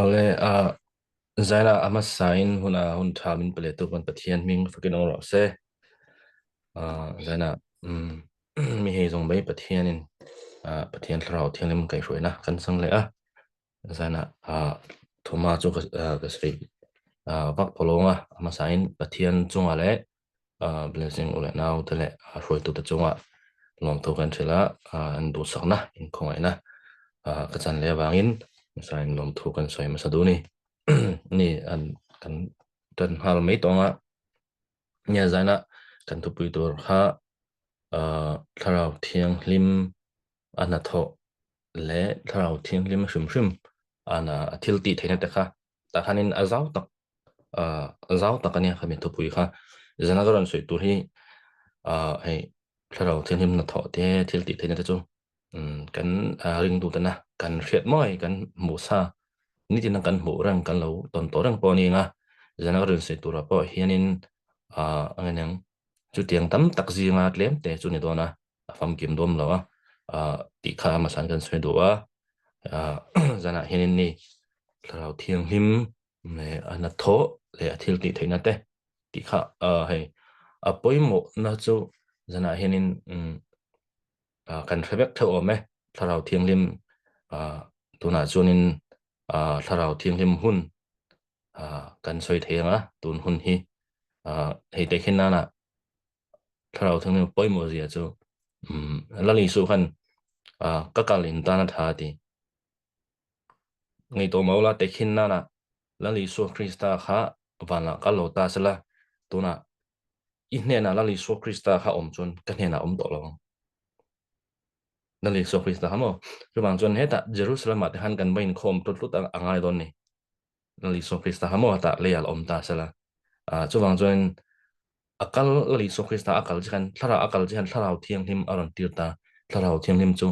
ole zaina ama sign huna hun thamin pale to kon pathian ming fakin oro se zaina mi he jong bai pathian in pathian thrau thianlim kai hroina kan sang le a zaina thoma chu ka sri vak polonga ama sign pathian chunga le blessing ole naw tele hroi tu ta chunga lom to kan thela an du sakna in khongai na ka chan le wangin sign lom thu kan soi ma sadu ni ni an kan tan hal mai tonga nya zaina kan tu pui tur kha tharau thiang lim ana tho le tharau thiang lim hrim hrim ana thil ti theina ta kha ta khanin azau tak ania khami tu pui kha zana garan soi tur hi hei tharau thiang lim na tho te thil ti theina ta chu kan ring tu ta na kan hriat moi kan mu sa ni tin kan mu rang kan lo ton to rang po ni nga zana garan soi tur po hianin angen chu tiang tam tak zi nga tlem te chu ni do na fam kim dom lo ti kha ma san kan soi do zana hianin ni tharau thiang him me ana tho le athil ti theina te ti kha hei poimo na chu zana hianin kan hrebek tho me tharau thiang lim tuna chunin tharau thiang lim hun kan soi theanga tun hun hi hei te khin na tharau thiang lim poimo zia chu lali su khan kakalin tana tha ti ngay to maula te khin na lali su krista kha wala kalota sala tuna ihne na lali su krista kha om chun kan he na om to lo lali su krista hamo rubang chun heta jerusalem at han kan bain khom tut lut angai don ni lali su krista hamo ta leal om ta sala chuwang chun akal lali su krista akal chan thara akal chan tharau thiang him aron tirta tharau thiang him chu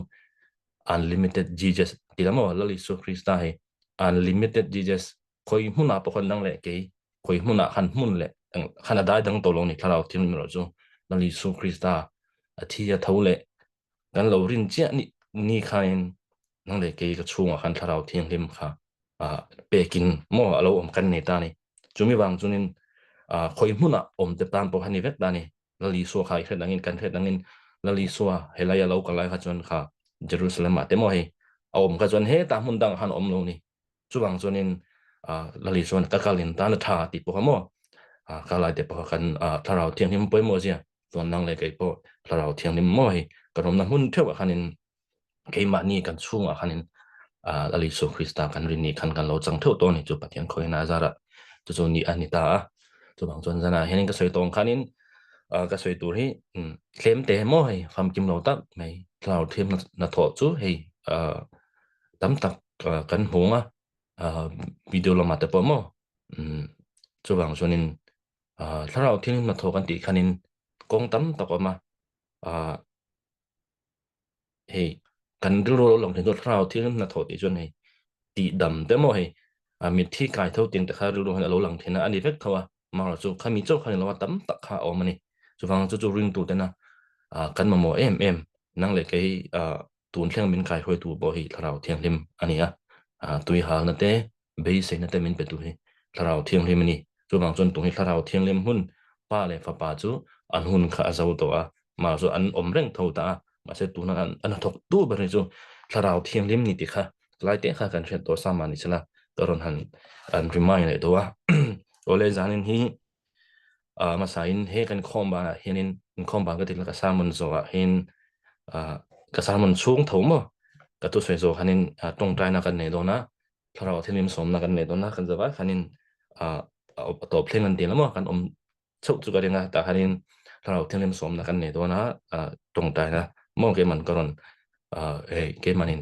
unlimited jesus tilamo lali su krista he unlimited jesus khoi huna pokon nang le ke khoi huna han mun le khana dai dang tolong ni tharau thiang him ro chu lali su krista athia thole kan lo rin chia ni khain nang le ke ka chunga khan tharau thiang him kha pekin mo alo om kan ne ta ni chumi wang chunin khoi huna om te tan po hani vek ta ni lali su khai khet angin kan khet angin lali su helaya lo kalai kha chon kha jerusalem ma te mo he om ka chon he ta mun dang han om lo ni chuwang chunin lali su ka kalin ta na tha ti po mo ka lai te po kan tharau thiang him poi mo zia ton nang le ke po tharau thiang him mo he ka rom na hun theu khanin ke ma ni kan chunga khanin lali su krista kan rin ni kan lo chang theu to ni chu pathian khoi na zara chu ni anita chu bang chon zana henin ka soi tong khanin ka soi tur hi tlem te mo hei fam kim lo tak mai tlau thêm na tho chu hei tam tak kan hunga video lo mate po mo chu bang chonin tharau thing na tho kan ti khanin kong tam tak ma hei kan ro long theng tharau thing na tho ti chon hei ti dam te mo hei mi thi kai tho tin ta kha ru ro lo lang thena ani vek thawa ma chu khami chu khan lo tam tak kha o mani chu wang chu ring tu te na kan ma mo em nang le ke tun thleng min kai hoi tu bo hi tharau thiang lim ania tui hal na te be se na te min pe tu hi tharau thiang lim ni chu wang chon tu hi tharau thiang lim hun pa le fa pa chu an hun kha azau to ma chu an om reng tho ta ma se tu na an thok tu ba re chu tharau thiang lim ni ti kha lai te kha kan thret to sa ma ni chela toron han an remind le to ole zanin hi masain he kan khomba henin khomba ka til ka salmon zo hin ka salmon chung thomo ka tu soi zo hanin tong tai na kan ne do na tharau thilim som na kan ne do na kan zawa hanin top thlen an tin mo kan chau chu ka ringa ta hanin tharau thilim som na kan ne do na tong tai na mo ke man karon ke manin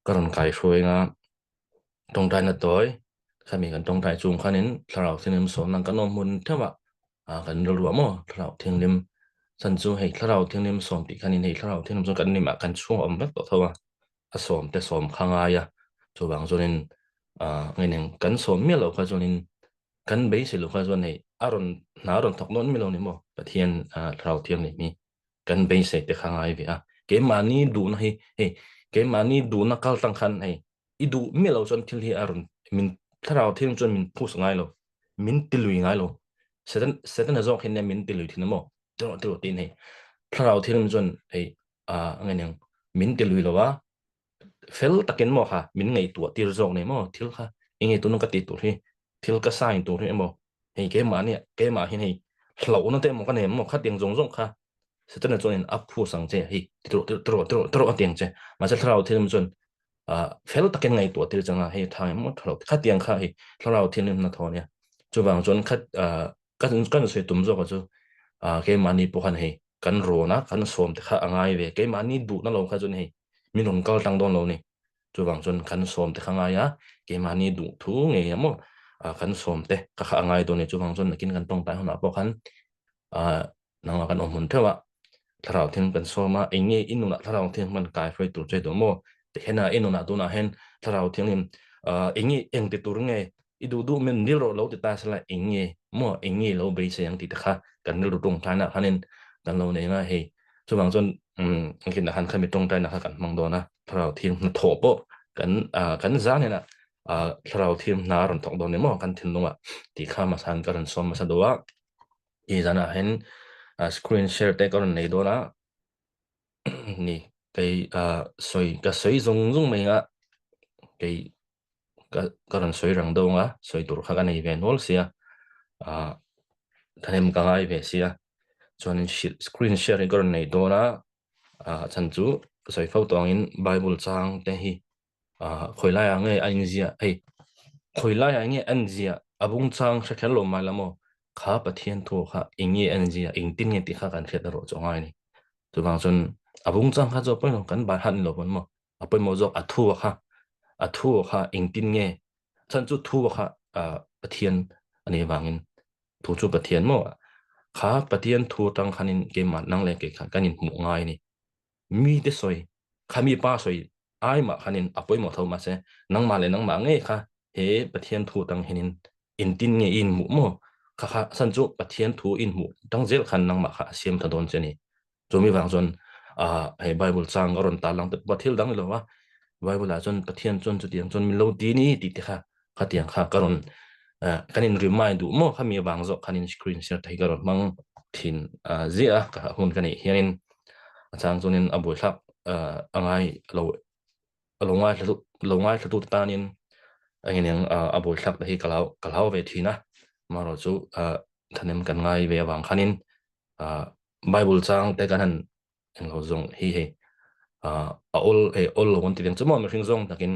karon kai shuai nga tong tai na toy kami kan tong tai chung khanin tharau thilim som na kan om mun thewa kan ro mo tharau thilim san chu hei tharau thilim som ti khanin hei tharau thilim chung kan ni ma kan chung om vek to thawa som te som khanga ya chu bang zonin ngai neng kan som mi lo kha zonin kan be se lo kha zon hei aron thok non mi lo ni mo pathian tharau thiam ni mi kan be se te khanga ai vi ke mani du na hei ke mani du na kal tang khan hei idu mi lo chon thil hi arun min tharau thil chon min phus ngai lo min tilui ngai lo sedan azok hin min tilui thin mo tro tin hei tharau thil chon hei ngai nang min tilui lo wa fel takin mo kha min ngai tu tir zok nei mo thil kha inge tu no ka ti tu hi thil ka sign tu hi mo hei ke ma hin hei hlo no te mo ka ne mo kha tiang zong zong kha sedan chon in up phu sang che hei tro tiang che ma cha tharau thil chon fel takin ngai tu tir changa hei thai mo thlo kha tiang kha hei tharau thil na thonia chu wang chon kha kan se tum zo ka chu ke mani po khan hei kan ro na kan som te kha angai ve ke mani du na lo kha chon hei minun kal tang don lo ni chu wang chon kan som te khanga ya ke mani du thu nge mo kan som te ka kha angai do ni chu wang chon nakin kan tong tai hona po khan nang kan omun thewa tharau thing kan soma enge inuna tharau thing man kai frei tur che do mo te hena inuna do na hen tharau thing in enge eng te tur nge idu du men nil ro lo te ta sala enge mo enge lo be se yang ti ta kha kan nil ru tung thana hanin kan lo ne nga he chu wang chon kin na han khami tong tai na kha kan mang do na tharau thing na tho po kan za ne na tharau thing na ron thok do ne mo kan thin lunga ti kha ma san kan som ma sa do wa i zana hen screen share te kon nei do na ni cái cái soi rong rong mấy ngã cái lần soi răng đâu ngã soi tụt khác anh event hall xia thanh em cái event xia cho nên screen share cái này đó na chân chú soi photo in Bible trang te hi khơi lại anh ấy anh gì ấy khơi lại anh ấy anh gì abung trang sẽ khéo lom mai lắm khá bát thiên thu khá anh ấy anh gì anh tin nghe tiếng khác anh khét rồi cho ngay này tu bang chun abung chang kha zo pon kan ba han lo pon mo apoi mo zo athu kha ingtin nge chan chu thu kha pathian ani wangin thu chu pathian mo kha pathian thu tang khanin ke ma nang le ke kha kanin mu ngai ni mi te soi khami pa soi ai ma khanin apoi mo tho ma se nang ma le nang ma nge kha he pathian thu tang henin in tin nge in mu mo kha san chu pathian thu in mu tang zel khan nang ma kha siam thadon cheni zomi wang zon he Bible chang aron ta lang te pathil dang lo wa Bible a zon pathian chon chu tiang chon min lo ti ni ti te kha tiang kha karon kanin remind du mo khami wang zo kanin screen share thai karon mang thin zia ka hun kani hianin chang zonin aboi thak angai lo ngai thlu tanin angin aboi thak hi kalau ve thina maro chu thanem kan ngai ve wang khanin Bible chang te kan han eng ho zong hi he all lo won ti deng chmo me hring zong takin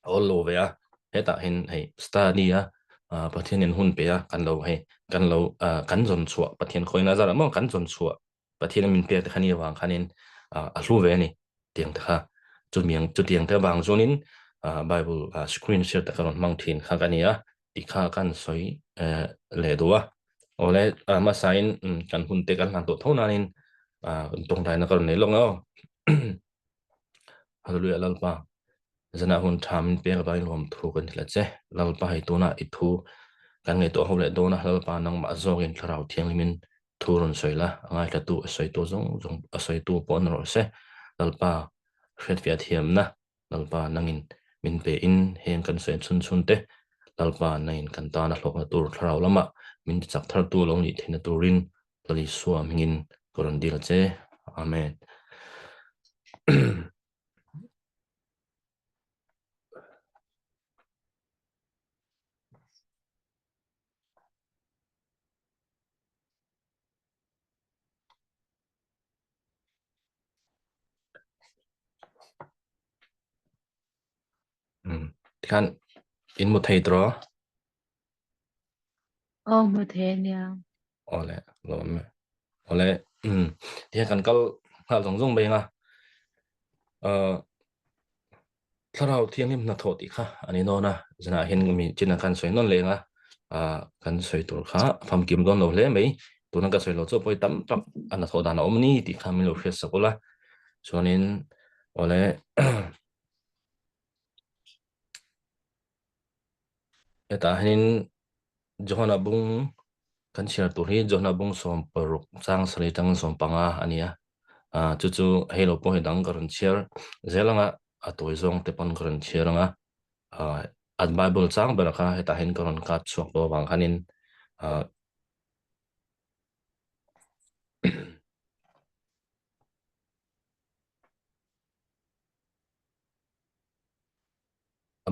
all lo ve a heta hin he study a pathian in hun pe a kan lo kan zon chua pathian khoina zara mo kan zon chua pathian min pe te khani wang khanin a hlu ve ni tiang ta chu tiang ta wang zonin Bible screen share ta kan mang thin kha kania ti kha kan soi le do a ole ma sain kan hun te kan lang to thona nin tong dai na kan nei long o hallelujah lalpa zana hun tham pe bai lom thu kan thla che lalpa hai to na I thu kan ngai to ho le do na lalpa nang ma zogin tharau thiang min thu ron soila angai la tu soi to zong zong soi tu pon ro se lalpa hret via thiam na lalpa nangin min pe in heng kan sen chun chun te lalpa nain kan ta na hlok na tur tharau lama min chak thar tu lo ni thina turin lali suam hingin koron dil che amen kan in một thầy đó một thế nha ole lo me ole thì kan kal ha zong zong be nga tharau thiang him na thoti kha ani no na jana hin mi china kan soi non le nga kan soi tur kha pham kim don lo le mai tu na ka soi lo cho poi tam tam ana tho dan omni ti kha mi lo fes sakola sonin ole eta hin johana bung kan share tur hi johana bung som paruk chang sri tang som panga ania chu chu helo po dang karon share zelanga atoi zong te pon karon chiranga at Bible chang beraka heta hin karon kat chuak lo wang hanin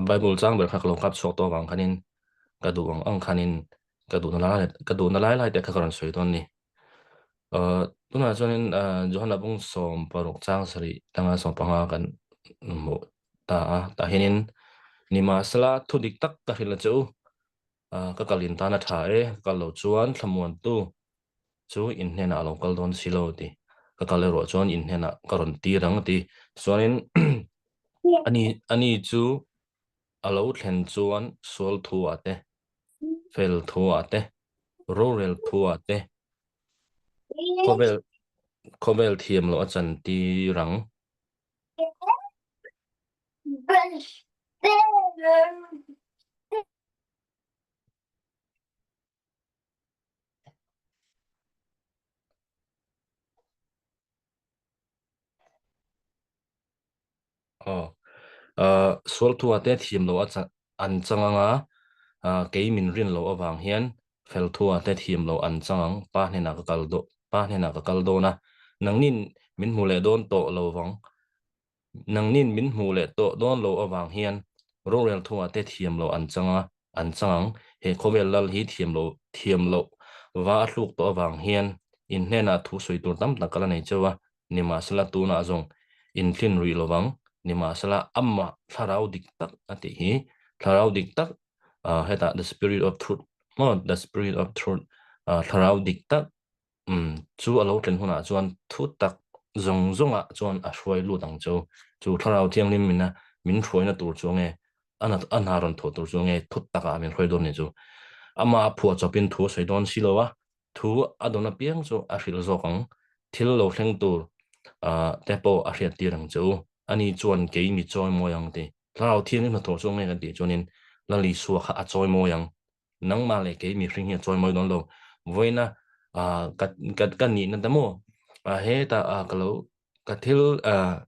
Bible chang beraka kalong kat chuak to wang hanin kadu wang ang hanin kadu na lai lai te karon soi ton ni tuna chuanin Johan abung som paruk chang sari tanga som panga kan mo ta hinin ni ma sala thu dik tak ka hila chu ka kalin ta na tha e ka lo chuan thamuan tu chu in hena lo kal don silo ti ka kal ro chuan in hena karon ti rang ti chuanin ani chu alo thlen chuan sol thu ate fel thu ate rural thu ate kovel kovel thiam lo achan ti rang sol thu ate thiam lo achan an changanga ke min rin lo awang hian fel thu ate thiam lo an changang pa hena ka kal do na nangnin min mule don to lo wang nangnin min mule to don lo awang hian rural thu ate thiam lo an changang he khovel lal hi thiam lo wa hluk to awang hian in hena thu soi tur tam tak kala nei chawa ni ma sala tu na zong in thin ri lowang ni ma sala amma tharau dik tak ati hi tharau dik tak heta the spirit of truth mo the spirit of truth tharau dik tak chu alo tlen huna chuan thu tak zong zonga chuan a hruai lu dang chu tharau thiang lim mina min hruaina tur chu nge ana ron tho tur chu nge thut taka min hruai don ni chu ama phua chopin thu soi don silowa thu adona piang chu a hril zokang thil lo thleng tur tepo a hriat tirang chu ani chuan ke mi choi moyang te tharau thiang na tho chu nge kan ti chuanin lali suwa kha a choi moyang nang ma le ke mi hring hi choi moi don lo voina kan ni na damo he ta kalo kathil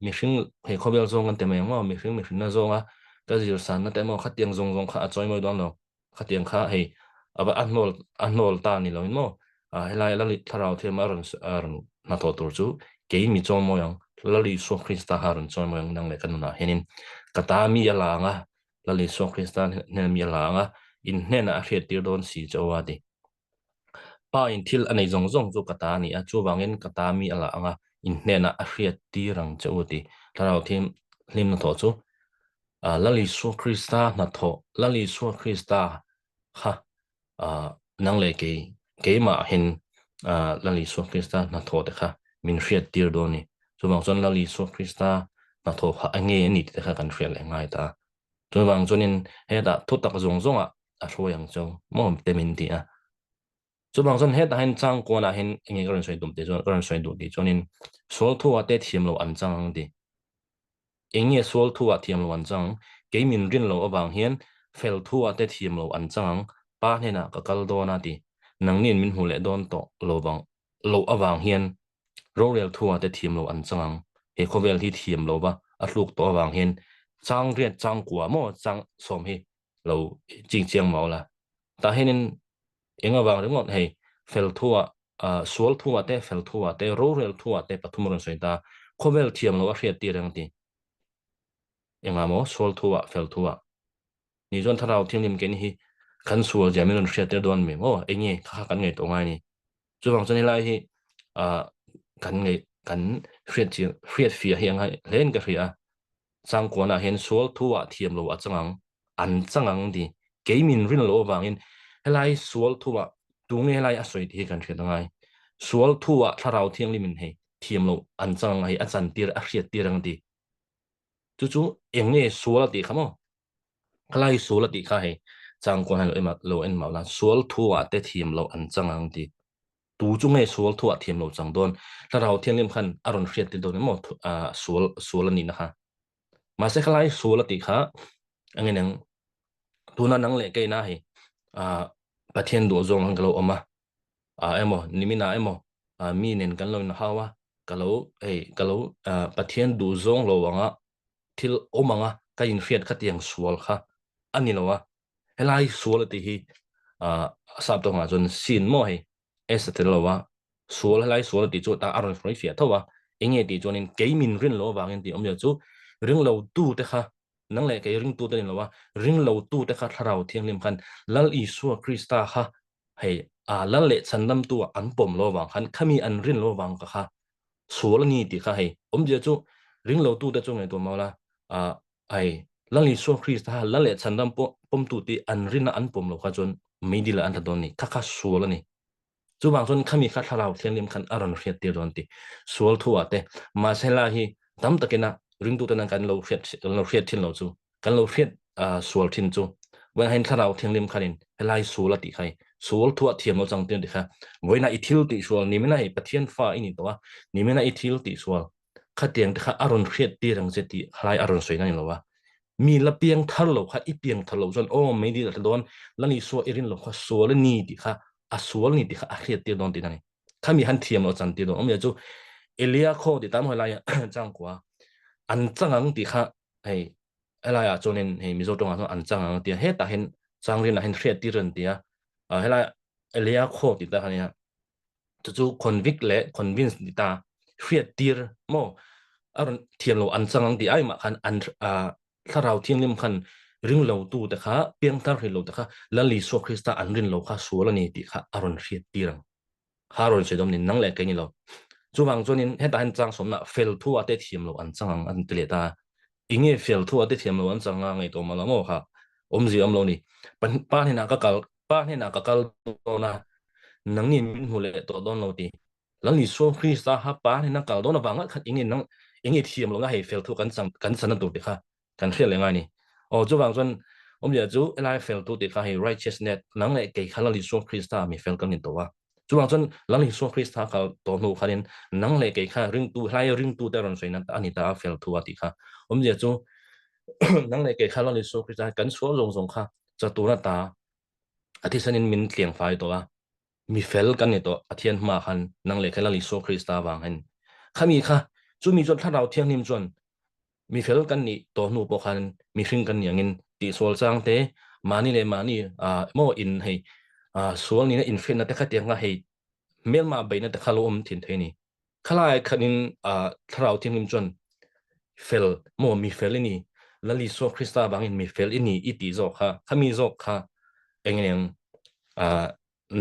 mi hring he khobel zong kan te mai ngo mi hring na zonga ka zir san na te mo khatiang zong zong kha a choi moi don lo khatiang kha he aba anol ta ni lo mo helai lali tharau the maron na tho tur chu ke mi chom moyang lali so krista haron chom moyang nang le kanuna henin kata mi ala nga lali so krista ne mi ala nga in hena a hriat tir don si chawadi pa in thil anei zong zong chu kata ni a chu wangin kata mi ala anga in hena a hriat tirang chawdi tharau them hlim na tho chu lali so krista na tho lali so krista ha nang le ke ma hin lali so krista na tho de kha min hriat tir do ni chu bang chon lali so krista na tho kha ange ni te kha kan hriat le ngai ta chu bang chonin he da thu tak zong zong a hroyang chong mom te min ti chu bang chon he da hin chang ko na hin nge ron soi dum te chon ron soi du ti chonin sol thu a te thiam lo an chang ti enge sol thu a thiam lo an chang ke min rin lo awang hian fel thu a te thiam lo an chang pa hena ka kal do na ti nang nin min hule don to lo awang hian rorel thu a te thiam lo an chang he khovel hi thiam lo ba a hluk to awang hian chang riat chang kwa mo chang som hi lo ching chiang mau la ta henin enga wang ringot hei fel thu a sual thu a te fel thu a te rorel thu a te pathum ron soi ta khovel thiam lo a hriat ti rang ti enga mo sual thu a fel thu a ni zon tharau thing lim ken hi kan sual jamin hriat te don me mo engi kha kan ngai to ngai ni chu wang chani lai hi kan ngai kan hriat fia hiang hai len ka hria chang ko na hen sual thu a thiam lo a changang an changang di ke min rin lo wangin helai sual thu a tu nge helai a soi thi kan hriat ngai sual thu a tharau thiang limin hei thiam lo an changang hai a chan tir a hriat tirang di chu engne sual ti khamo kalai sual ti kha hei chang ko han lo en ma la sual thu a te thiam lo an changang di tu chu nge sual thu a thiam lo chang don tharau thiang lim khan aron hriat ti don mo sual ani na ha ma se khalai sual ti kha angenang tuna nang le ke na hi pathian do zong hang lo ama emo nimina emo mi nen kan lo na hawa kalo pathian du zong lo wanga til omanga ka in riat kha tiang sual kha ani lowa helai sual ti hi sab to nga jon sin mo he esatel lowa sual helai sual ti chu ta aron froi fia thowa enge ti jonin keimin rin lo wangin ti omya chu ring lo tu te kha nang le ke ring tu te lowa ring lo tu te kha tharau thiang lim khan lal i su krista kha hei lal le chandam tu an pom lo wang khan khami an rin lo wang ka kha sual ni ti kha hei omje chu ring lo tu te chu ngai to mala ai lali su krista ha lal le chandam pom tu ti an rin an pom lo kha chon meidila an ta don ni kha kha sual ni chu bang chon khami kha tharau thiang lim khan aron riat ti don ti sual thu ate ma sela hi dam takena ring tu te nan kan lo riat thin lo chu kan lo riat sual thin chu wen hain tharau thiang lim khanin helai sual ti khai sual thu thiam lo chang ten ti kha voina ithil ti sual ni mena hi pathian fa ini to ni mena ithil ti sual kha tiang ti kha aron riat ti rang se ti halai aron soina ni lo wa mi la piang thar lo kha i piang thar lo chon o me di la don lani so irin lo kha sual ni ti kha a sual ni ti kha a riat ti don ti nani khami han thiam lo chan ti don om ya chu elia kho ti tam hoi la ya chang kwa an changang ti kha hei ela ya chonin hei mizo tong an changang ti he ta hen chang rin la hen riat ti ren ti a hela elia kho ti ta hania chu convict le convince ti ta riat tir mo aron thiam lo an changang ti ai ma khan an tharau thiam lim khan ring lo tu ta kha piang tar ri lo ta kha lali so krista an rin lo kha suala ni ti kha aron riat tirang haron se dom ni nang le ke ni lo chu bang chonin heta han chang somna fel thu ate thiam lo an changang an tle ta inge fel thu ate thiam lo an changa ngai to mala mo kha omji am lo ni pa ni na ka kal pa ni na ka kal na nang ni min hule to don lo ti lang ni so krista ha pa ni na kal don awanga khat inge nang inge thiam lo na hei fel thu kan san tu ti kha kan khel le ngai ni o chu bang chon omja chu elai fel tu ti kha hei righteousness nang le ke khala li so krista mi fel kan ni to wa chu bang chon lang li so krista ka to nu khanin nang le ke kha ring tu hlai ring tu ta ron soina ta ani ta fel thu ti kha omja chu nang le ke khala li so krista kan so zong zong kha cha tu na ta athi sanin min tliang fai to a mi fel kan ni to athian ma khan nang le khala li so krista wang hen khami kha chu mi jot tharau thiang nim chon mi fel kan ni to nu po khan mi hring kan niangin ti sol chang te mani le mani mo in hei sual ni na in fen na te kha tiang nga hei mel ma be na te khalo thin the ni khalai khanin tharau thiang nim chon fel mo mi fel ni lali so krista bangin mi fel ini iti zo kha khami zo kha engeng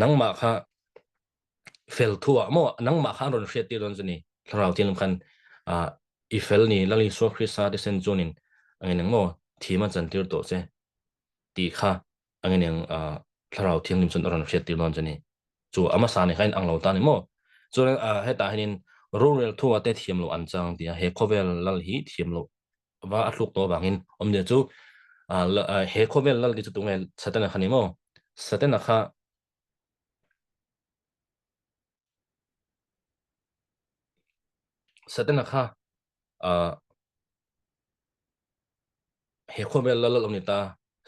nangma kha fel thua mo nangma kha ron hriat ti ron jani tharau thiang khan i fel ni lali so krista de sen jonin engeng mo thima chan tir to che ti kha engeng tharau thiang nim chon ron hriat ti ron jani chu ama sa ni khain anglo ta ni mo chu heta hanin rural thua te thiam lo an chang ti he khovel lal hi thiam lo wa atluk to bangin omne chu he khovel lal ki chu tungel satana khani mo satana kha satana kha he khovel lal omnita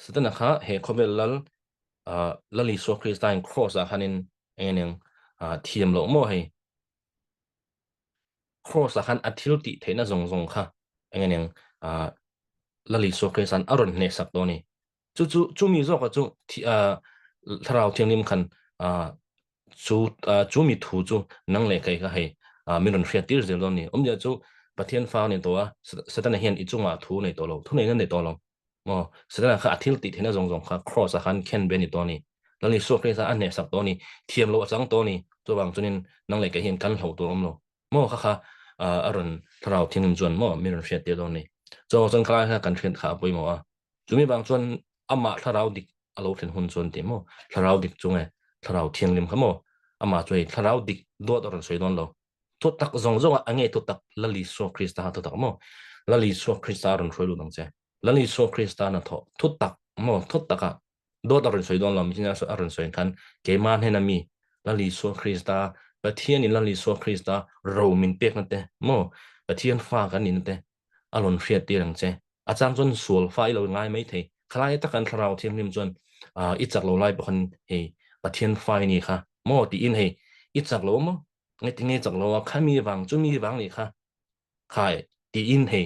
satana kha he khovel lal lali so kristain cross a khanin eneng thiam lo mo he cross a khan athil ti theina zong zong kha eneng lali so kristan aron ne sak to ni chu mi zo ka chu tharau thiang lim khan chu mi thu chu nang le kai ka hei mi ron hriat tir zel don ni omja chu pathian fa ni to a satana hian ichunga thu nei to lo thu nei nan nei to lo mo satana kha athil ti thena zong zong kha cross a khan ken be ni to ni lali so krisa an ne sak to ni thiam lo achang to ni chu bang chunin nang le kai hian kan hlo to om lo mo kha aron tharau thiang lim chuan mo mi ron hriat tir don ni cho chon kala kha kan hriat kha pui mo a chumi bang chuan ama tharau dik alo thlen hun chuan ti mo tharau dik chunge tharau thiang lim khamo ama choi tharau dik dot ron soi don lo to tak zong zong ange to tak lali so krista to tak mo lali so krista ron soi lu dang che lali so krista na to tak mo to taka dot ron soi don lo mi na so ron soi kan ke man he na mi lali so krista pathian in lali so krista ro min pek na te mo pathian fa kan in te alon hriat ti rang che achang chon sual fai lo ngai mai the khlai ta kan tharau thiam nim chon i chak lo lai bkhan he pathian fai ni kha mo ti in he i chak lo mo ngai ti ngai chak lo khami wang chu mi wang ni kha khai ti in he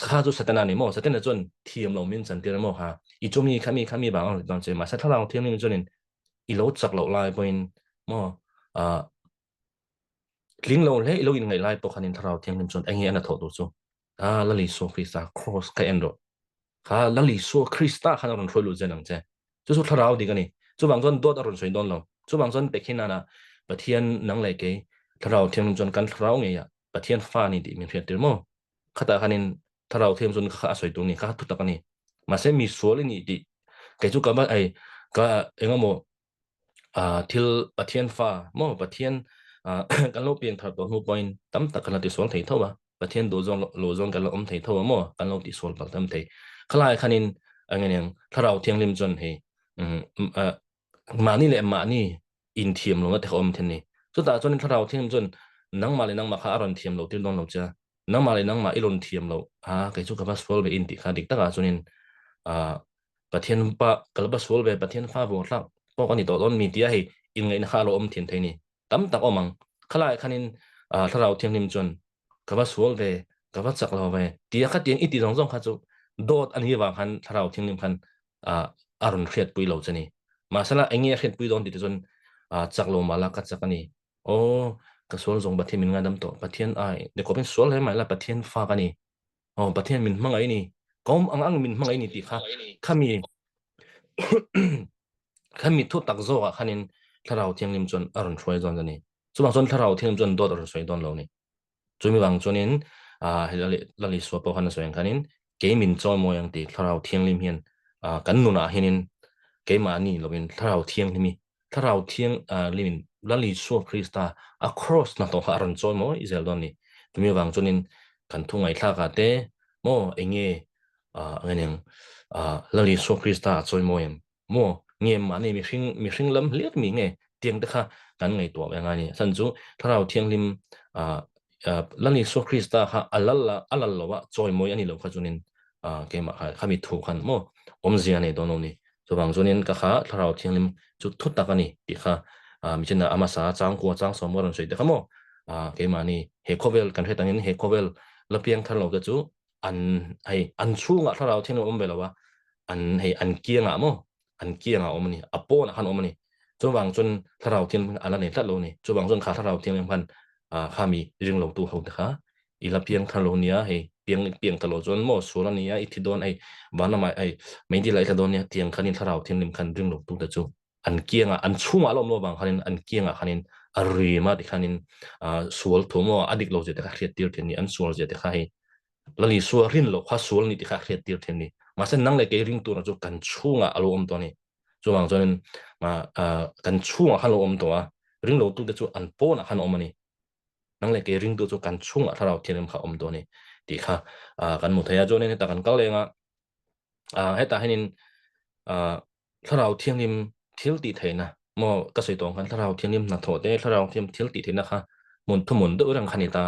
ข้าจุสตนานี่โมสตนาจนทีมเรามินสันติระโมฮะอีจมีขามีบางอันตอนเจมาสัตเราเทียมนี่จนอีโลจักเราลายเป็นโมอ่าลิงเราเล่เราอินไงลายปกติถ้าเราเทียมนี่จนเองอันนั้นถอดตัวจูละลิโซคริสตา cross กับเอนโดละลิโซคริสตาขันเราช่วยรู้เจนังเจจู่ถ้าเราดีกันนี่จู่บางส่วนโดดอรุณช่วยโดนเราจู่บางส่วนเด็กที่นั่นนะประเทศนังเลยเกถ้าเราเทียมนี่จนกันเราไงอะประเทศฟ้านี่ดีมีเพียงเดียวโมข้าแต่ขันนี่ถ้าเราเทียมจนข้าสวยตรงนี้ข้าทุกตะกันนี่มาเสมีส่วนนี่ดีแกจู่กับว่าไอ้ก็เองก็โมทิลประเทศฟ้าโมประเทศกันเราเปลี่ยนทัดตัวหูปอยตั้มตะกันเราติดส่วนไทยเท่าไหร่ประเทศโดจงกันเราไทยเท่าไหร่โมกันเราติดส่วนปักตั้มไทยขลายขันินอะไรเงี้ยถ้าเราเทียงริมจนให้อืมมานี่แหละมานี่อินเทียมลงก็แต่เขาเทียนนี่สุดท้ายจนถ้าเราเทียมจนนังมาเลยนังมาข้าอารอนเทียมเราที่โดนเราจะนังมาเลยนังมาอีรอนเทียมเราเกิดจุกับว่าสวอลเบอินติขาดิกตะกาจนินอ่าประเทศปะกัลบัสวอลเบประเทศฟ้าบวกลักพวกอันนี้ตัวต้นมีที่ให้อินไงนะข้าเราเทียนไทยนี่ตั้มตักอมังขลายขันินถ้าเราเทียมริมจนกับว่าสวอลเบกับว่าจักเราเบที่ขัดยังอีตีสองขัดจุโดดอันนี้ว่าขันถ้าเราเทียมริมขันอารอนเครียดปุยเราจะนี่มาสละเองเนี่ยเครียดปุยโดนติดจนจักเรามาละกัดจักนี่โอ้ก็สวลจงประเทศมินงานดำตัวประเทศไอเดี๋ยวก็เป็นสวลให้ไหมละประเทศฟ้ากันนี่อ๋อประเทศมินมังไงนี่ก็อังมินมังไงนี่ติค่ะข้ามี ข้ามีทุกตักโซ่อะขันินถ้าเราเทียงริมจนอรุณช่วยจนจะนี่ส่วนบางส่วนถ้าเราเทียงริมจนโดดอรุณช่วยตอนเรานี่จนมีบางส่วนนี้เราลิสวาปอขันส่วนขันินเกมินจอยมอยังตีถ้าเราเทียงริมเฮียนกันนุนาเฮียนินเกมานี่เราเป็นถ้าเราเทียงริมีถ้าเราเทียงริมินลิสวาคริสตา across นะตัวอรุณจอยมออิสราเอลตอนนี้จนมีบางส่วนนี้กันทุ่งไอ้ท่ากาเตโมเองเงี้ยเงี้ยลิสวาคริสตาจอยมอยังโม เงียมานี่มีสิ่งล้ำเลียกมีไงเตียงตะค่ะกันไงตัวอย่างไงสันจุถ้าเราเทียงริมอ่าลันนี่สุคริสตาค่ะอัลลัลวะจอยมวยอันนี้เราค่ะจุนินเกมค่ะข้ามีถูกขันโมอมเสียนี่ตัวนู้นนี่ตัวบางจุนินก็ค่ะถ้าเราเทียงริมจุดทุตตะกันนี่ที่ค่ะมีเช่นอามาสาจางกัวจางสมบูรณ์สวยแต่ค่ะโมเกมมานี่เฮโคเวลกันเทตังนี้เฮโคเวลแล้วเพียงถ้าเราก็จุอันอันชูงอ่ะถ้าเราเทียงริมอมเบลวะอันเกียงอ่ะโม อันเกียงเอาอมนี่อโปนะขันอมนี่จนบางจนถ้าเราเทียนอันนั้นเนี่ยทัดโลนี่จนบางจนขาถ้าเราเทียนพันข้ามีเรื่องเราตัวเขาแต่ค่ะอีละเพียงทันโลเนี้ยให้เพียงทันโลจนหมดส่วนนี้อีที่โดนบ้านละไม่ไม่ดีเลยทันโดนเนี่ยเทียงขันนี้ถ้าเราเทียนริมขันเรื่องเราตัวแต่จูอันเกียงอันชุ่มอารมณ์โลบางขันนี้อันเกียงขันนี้อรีมาดิขันนี้ส่วนตัวมั่วอดีตเราจะแต่ขาเรียดเดียวเทียนนี้อันส่วนจะแต่ขาให้แล้วนี่ส่วนรินเราข้าส่วนนี้แต่ขาเรียดเดียวเทียนนี้มาเส้นนั่งเลยเกริ่งตัวเราจะกันชุ่มอารมณ์ตัวนี้ จวงจนมากันช่วงขันลมตัวริงโลตุเดจูอันโปนะขันอมนี่นั่งเลยกริงตัวจูกันช่วงถ้าเราเทียนขันอมตัวนี้ดีค่ะกันหมดทายาจนี่แต่กันก็เลยอ่ะให้ตาให้นินถ้าเราเทียนริมเที่ยวตีเทนะมอก็สวยตรงกันถ้าเราเทียนริมนักโทษได้ถ้าเราเทียนเที่ยวตีเทนะคะมุนทุ่มมุนด้วยรังคันิตา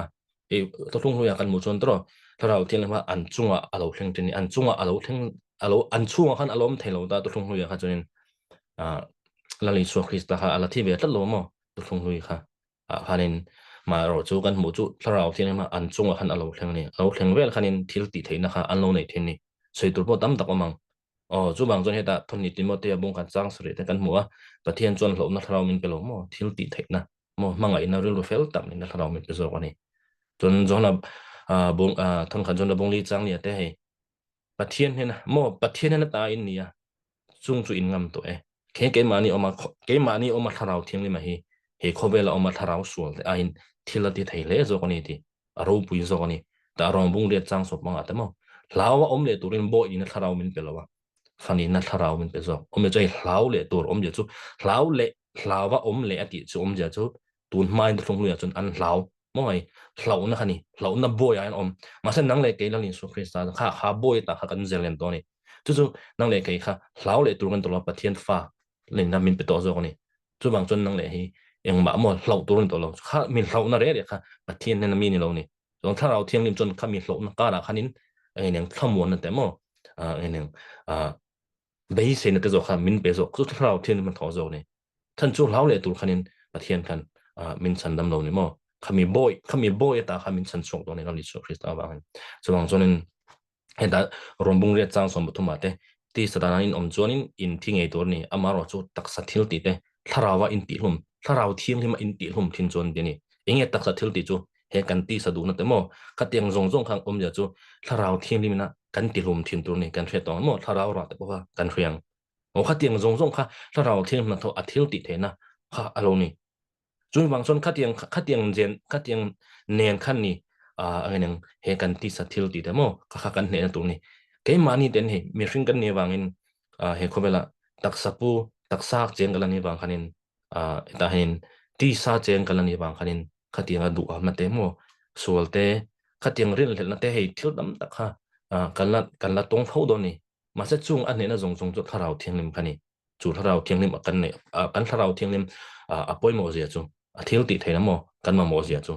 ตัวทุ่งรู้อยากกันหมดจนตัวถ้าเราเทียนริมว่าอันจุงอ่ะอารมณ์เพ่งจนี่อันจุงอ่ะอารมณ์เพ่งอารมณ์อันช่วงขันอารมณ์เทโลตาตัวทุ่งรู้อยากกันจน la li so krista ha ala thi be tla lo mo tu thung hui kha hanin ma ro chu kan mu chu tharau thin ma an chunga khan alo thleng ni alo thleng vel khanin thil ti theina kha an lo nei thin ni sei tur po tam tak omang chu bang chon heta thon ni timote bung kan chang sri te kan mu a pathian chon lo na tharau min pelo mo thil ti theina mo mangai na ril fel tam ni na tharau min pe zo ani chon jona bung thon khan jona bung li chang ni te he pathian hena mo pathian hena ta in ni a chung chu in ngam to e ke mani oma tharau thiang lima hi he khobela oma tharau sual te ain thilati theile zo koni ti aro pui zo koni ta rong bung le chang sop manga tamo lawa om le turin bo in tharau min pelawa fani na tharau min pezo om je hlau le tur om je chu hlau le hlawa om le ati chu om je chu tun mai de thong lu ya chun an hlau moi hlau na khani hlau na boy an om ma san nang le ke la lin su krista kha boy ta kha kan zelen to ni chu nang le ke kha hlau le tur kan to la pathian fa เล่นน้ำมินไปต่อโซนี่ช่วงบางจนนั่งเลยให้ยังบ่หมดเราตัวนึงตัวเราข้ามีเราหน้าเรียค่ะประเทศนั้นมีนี่เรานี่จนถ้าเราเที่ยงริมจนข้ามีเราหน้าก้าละคันนี้ไอ้เนี่ยข้ามวนนั่นแต่หม้อไอ้เนี่ยเบสเซนแต่โซค่ะมินเบสโซคือถ้าเราเที่ยงมันถอโซนี่ท่านช่วงเราเลยตัวคันนี้ประเทศกันมินสันดำเรานี่หม้อ khami boy ta khamin chan chok to ne la li chu Krista ba chuang chuanin heta rombung ria chang som thuma te ti sadana in om chuanin in thingei tur ni amaro chu taksa thil ti te tharawa in ti hlum tharau thiang hima in ti hlum thin chon ti ni enge taksa thil ti chu he kan ti sadu na te mo khatiang zong zong khang om ya chu tharau thiang limina kan ti hlum thin tur ni kan hre to mo tharau ra te ba kan hriang o khatiang zong zong kha tharau thiang na tho athil ti the na kha alo ni chung wang son khatiang nen khan ni angen he kan ti sa thil ti te mo kha kan ne tu ni ke mani den he mi hring kan ne wangin he khobela taksapu taksak cheng galani wang khanin ta hin ti sa cheng galani wang khanin khatiang du ma te mo sualte khatiang ril hel na te he thil dam tak kha kanla tong tho do ni ma se chung an ne na zong zong chu tharau thiang lim khani chu tharau thiang lim kan ne kan tharau thiang lim apoi mo zia chu a thil ti theina mo kan ma mo zia chu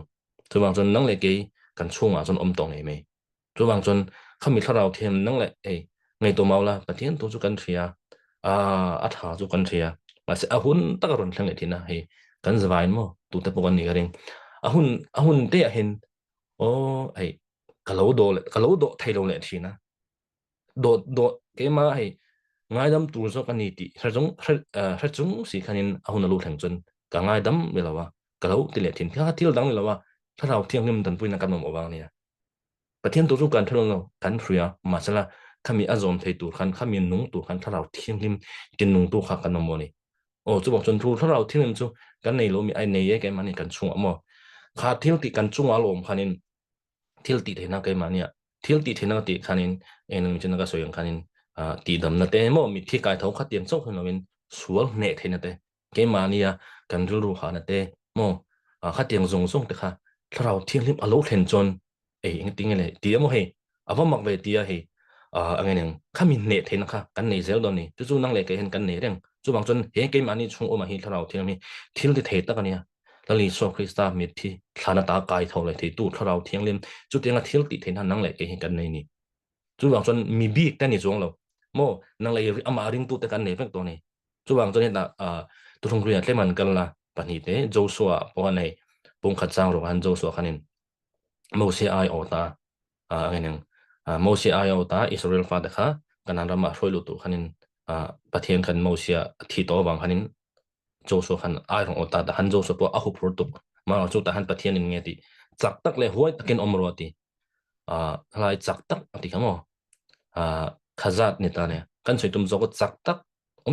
chu wang chon nang le ke kan chunga chon om tong nei me chu wang chon khami tharau thiam nang le ngai to maula pathian tu chu kan thria a tha chu kan thria ma se a hun ta ron thlang le thina he kan zwain mo tu te pon ni garing a hun te a hen o kalau do thailo le thina do ke ma he ngai dam tu so kan ni ti hrajung si khanin a hun lu thang chon ka ngai dam me lawa kalau ti le thin kha til dang me lawa tharau thiang nim dan puina kan mo wang nia pathian tu chu kan thlo no kan thria masala khami azom thei tur khan khami nung tur khan tharau thiang lim tin nung tu kha kan mo ni o chu bok chon thu tharau thiang lim chu kan nei lo mi ai nei ye ke mani kan chung mo kha thil ti kan chung a lom khanin thil ti thena ke mania thil ti thena ti khanin enung chena ka soyang khanin ti dam na te mo mi thi kai thau kha tiang chok hno win sual ne thena te ke mania kan ru ha na te mo kha tiang zong zong te kha tharau thiang lim alo thlen chon ing ting le ti mo he awa mak ve ti a he angen khamin ne thena kha kan nei zel do ni chu chu nang le ke hen kan nei reng chu bang chon he ke mani chung o ma hi tharau thiang mi thil ti the ta kania lali so Krista mi thi thana ta kai thau le thi tu tharau thiang lim chu tenga thil ti thena nang le ke hen kan nei ni chu bang chon mi bi ta ni chong lo mo nang le ama ring tu te kan nei vek to ni chu bang chon na tu thong ria tleman kal la pani te Joshua po nei pung khat chang ro han Joshua khanin mo se ai ota ngen mo se ai ota Israel fa de kha kanan rama hroilu tu khanin pathian khan mo sia thi to bang khanin Joshua khan ai rong ota da han Joshua po ahu phur tu ma chu ta han pathian in nge ti chak tak le huai takin omro ti lai chak tak ti khamo khazat ni ta ne kan soi tum zo ko chak tak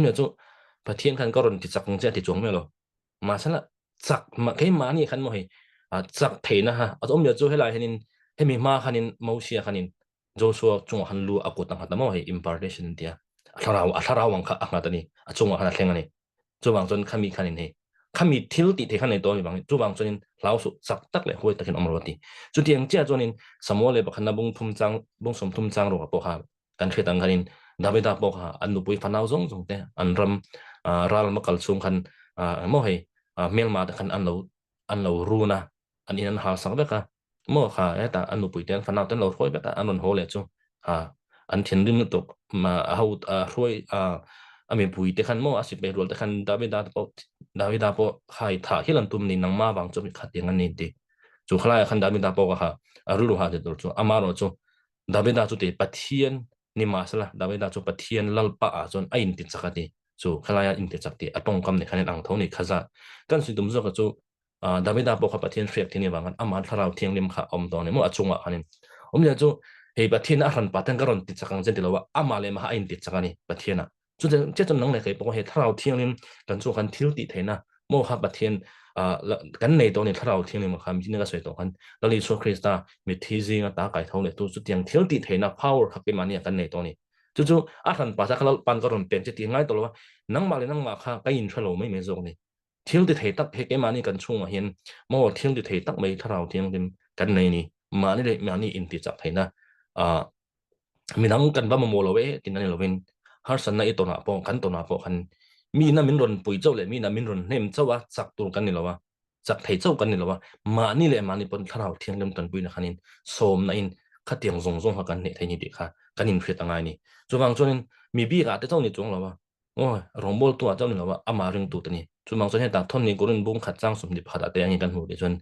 ya chu pathian khan karon ti chak nge ti chong me lo ma sala chak ma ke ma ni khan mo he chak theina ha ya chu helai henin hemi ma khanin mo sia khanin Joshua chung han lu akut na ha mo he impartation dia atharau wang kha anga tani achung ha thlenga ni chu wang chon khami khanin he khami thil ti the khan nei to mi bang chu wang chonin lau su chak tak le hoi takin omroti chu tiang chia chonin samole ba khana bung som thum chang ro po ha kan khetang khanin davida po ha anu pui fanau zong zong te anram ral makal chung khan mo he mel ma ta khan an lo runa an in an hal sang beka mo kha eta anu pui ten fanau ten lo khoi beka anon ho le chu an thian rim to ma hau roi ami pui te khan mo asip be rol te khan davida po khai tha hilan tum ni nang ma bang chu mi khating an ni ti chu khala khan davida po ha arulu ha de chu amaro chu davida chu te pathian ni masala davida chu pathian lalpa a chon a in ti chakati chu khala ya in ti chakti atong kam ne khanin ang thoni khaza kan si tum zo ka chu davida po kha pathian frek thini wangan ama tharau thiang lim kha om to ne mo achunga khanin ya chu hei pathian a ran patang karon ti chakang chen ti lawa ama le ma a in ti chakani pathiana chu che chon nang le kai po he tharau thiang lim kan chu kan thil ti theina mo kha pathian kan nei to ni tharau thiang lim kha mi ni ka soi to kan lali so Krista mi thi zinga ta kai thau le tu chu tiang thil ti theina power kha pe mani kan nei to ni chu a ran pa sa khala pan karon pen che ti ngai to lo nang ma le nang ma kha kai in thalo mai me zong ni thil ti thei tak he ke mani kan chunga hian mo thil ti thei tak mai tharau thiang lim kan nei ni mani le mani in ti chak theina minang kan ba mo lo we tin ani lovin har san na itona po kan tona po khan mi na min ron pui chau le mi na min ron nem chawa chak tur kan ni lawa chak thei chau kan ni lawa ma ni le ma ni pon tharau thiang lem kan pui na khanin som na in khatiang zong zong ha kan ne thei ni ti kha kan in phri tangai ni chuwang chunin mi bi ga te chau ni chung lawa โอ้ยรองบอลตัวเจ้าหนึ่งว่าอามาเรื่องตัวนี้จุดบางส่วนให้ตาท่อนนี้ก็เรื่องบุ้งขัดจ้างสมดิบขัดแต่ยังกันหูเดี๋ยวจน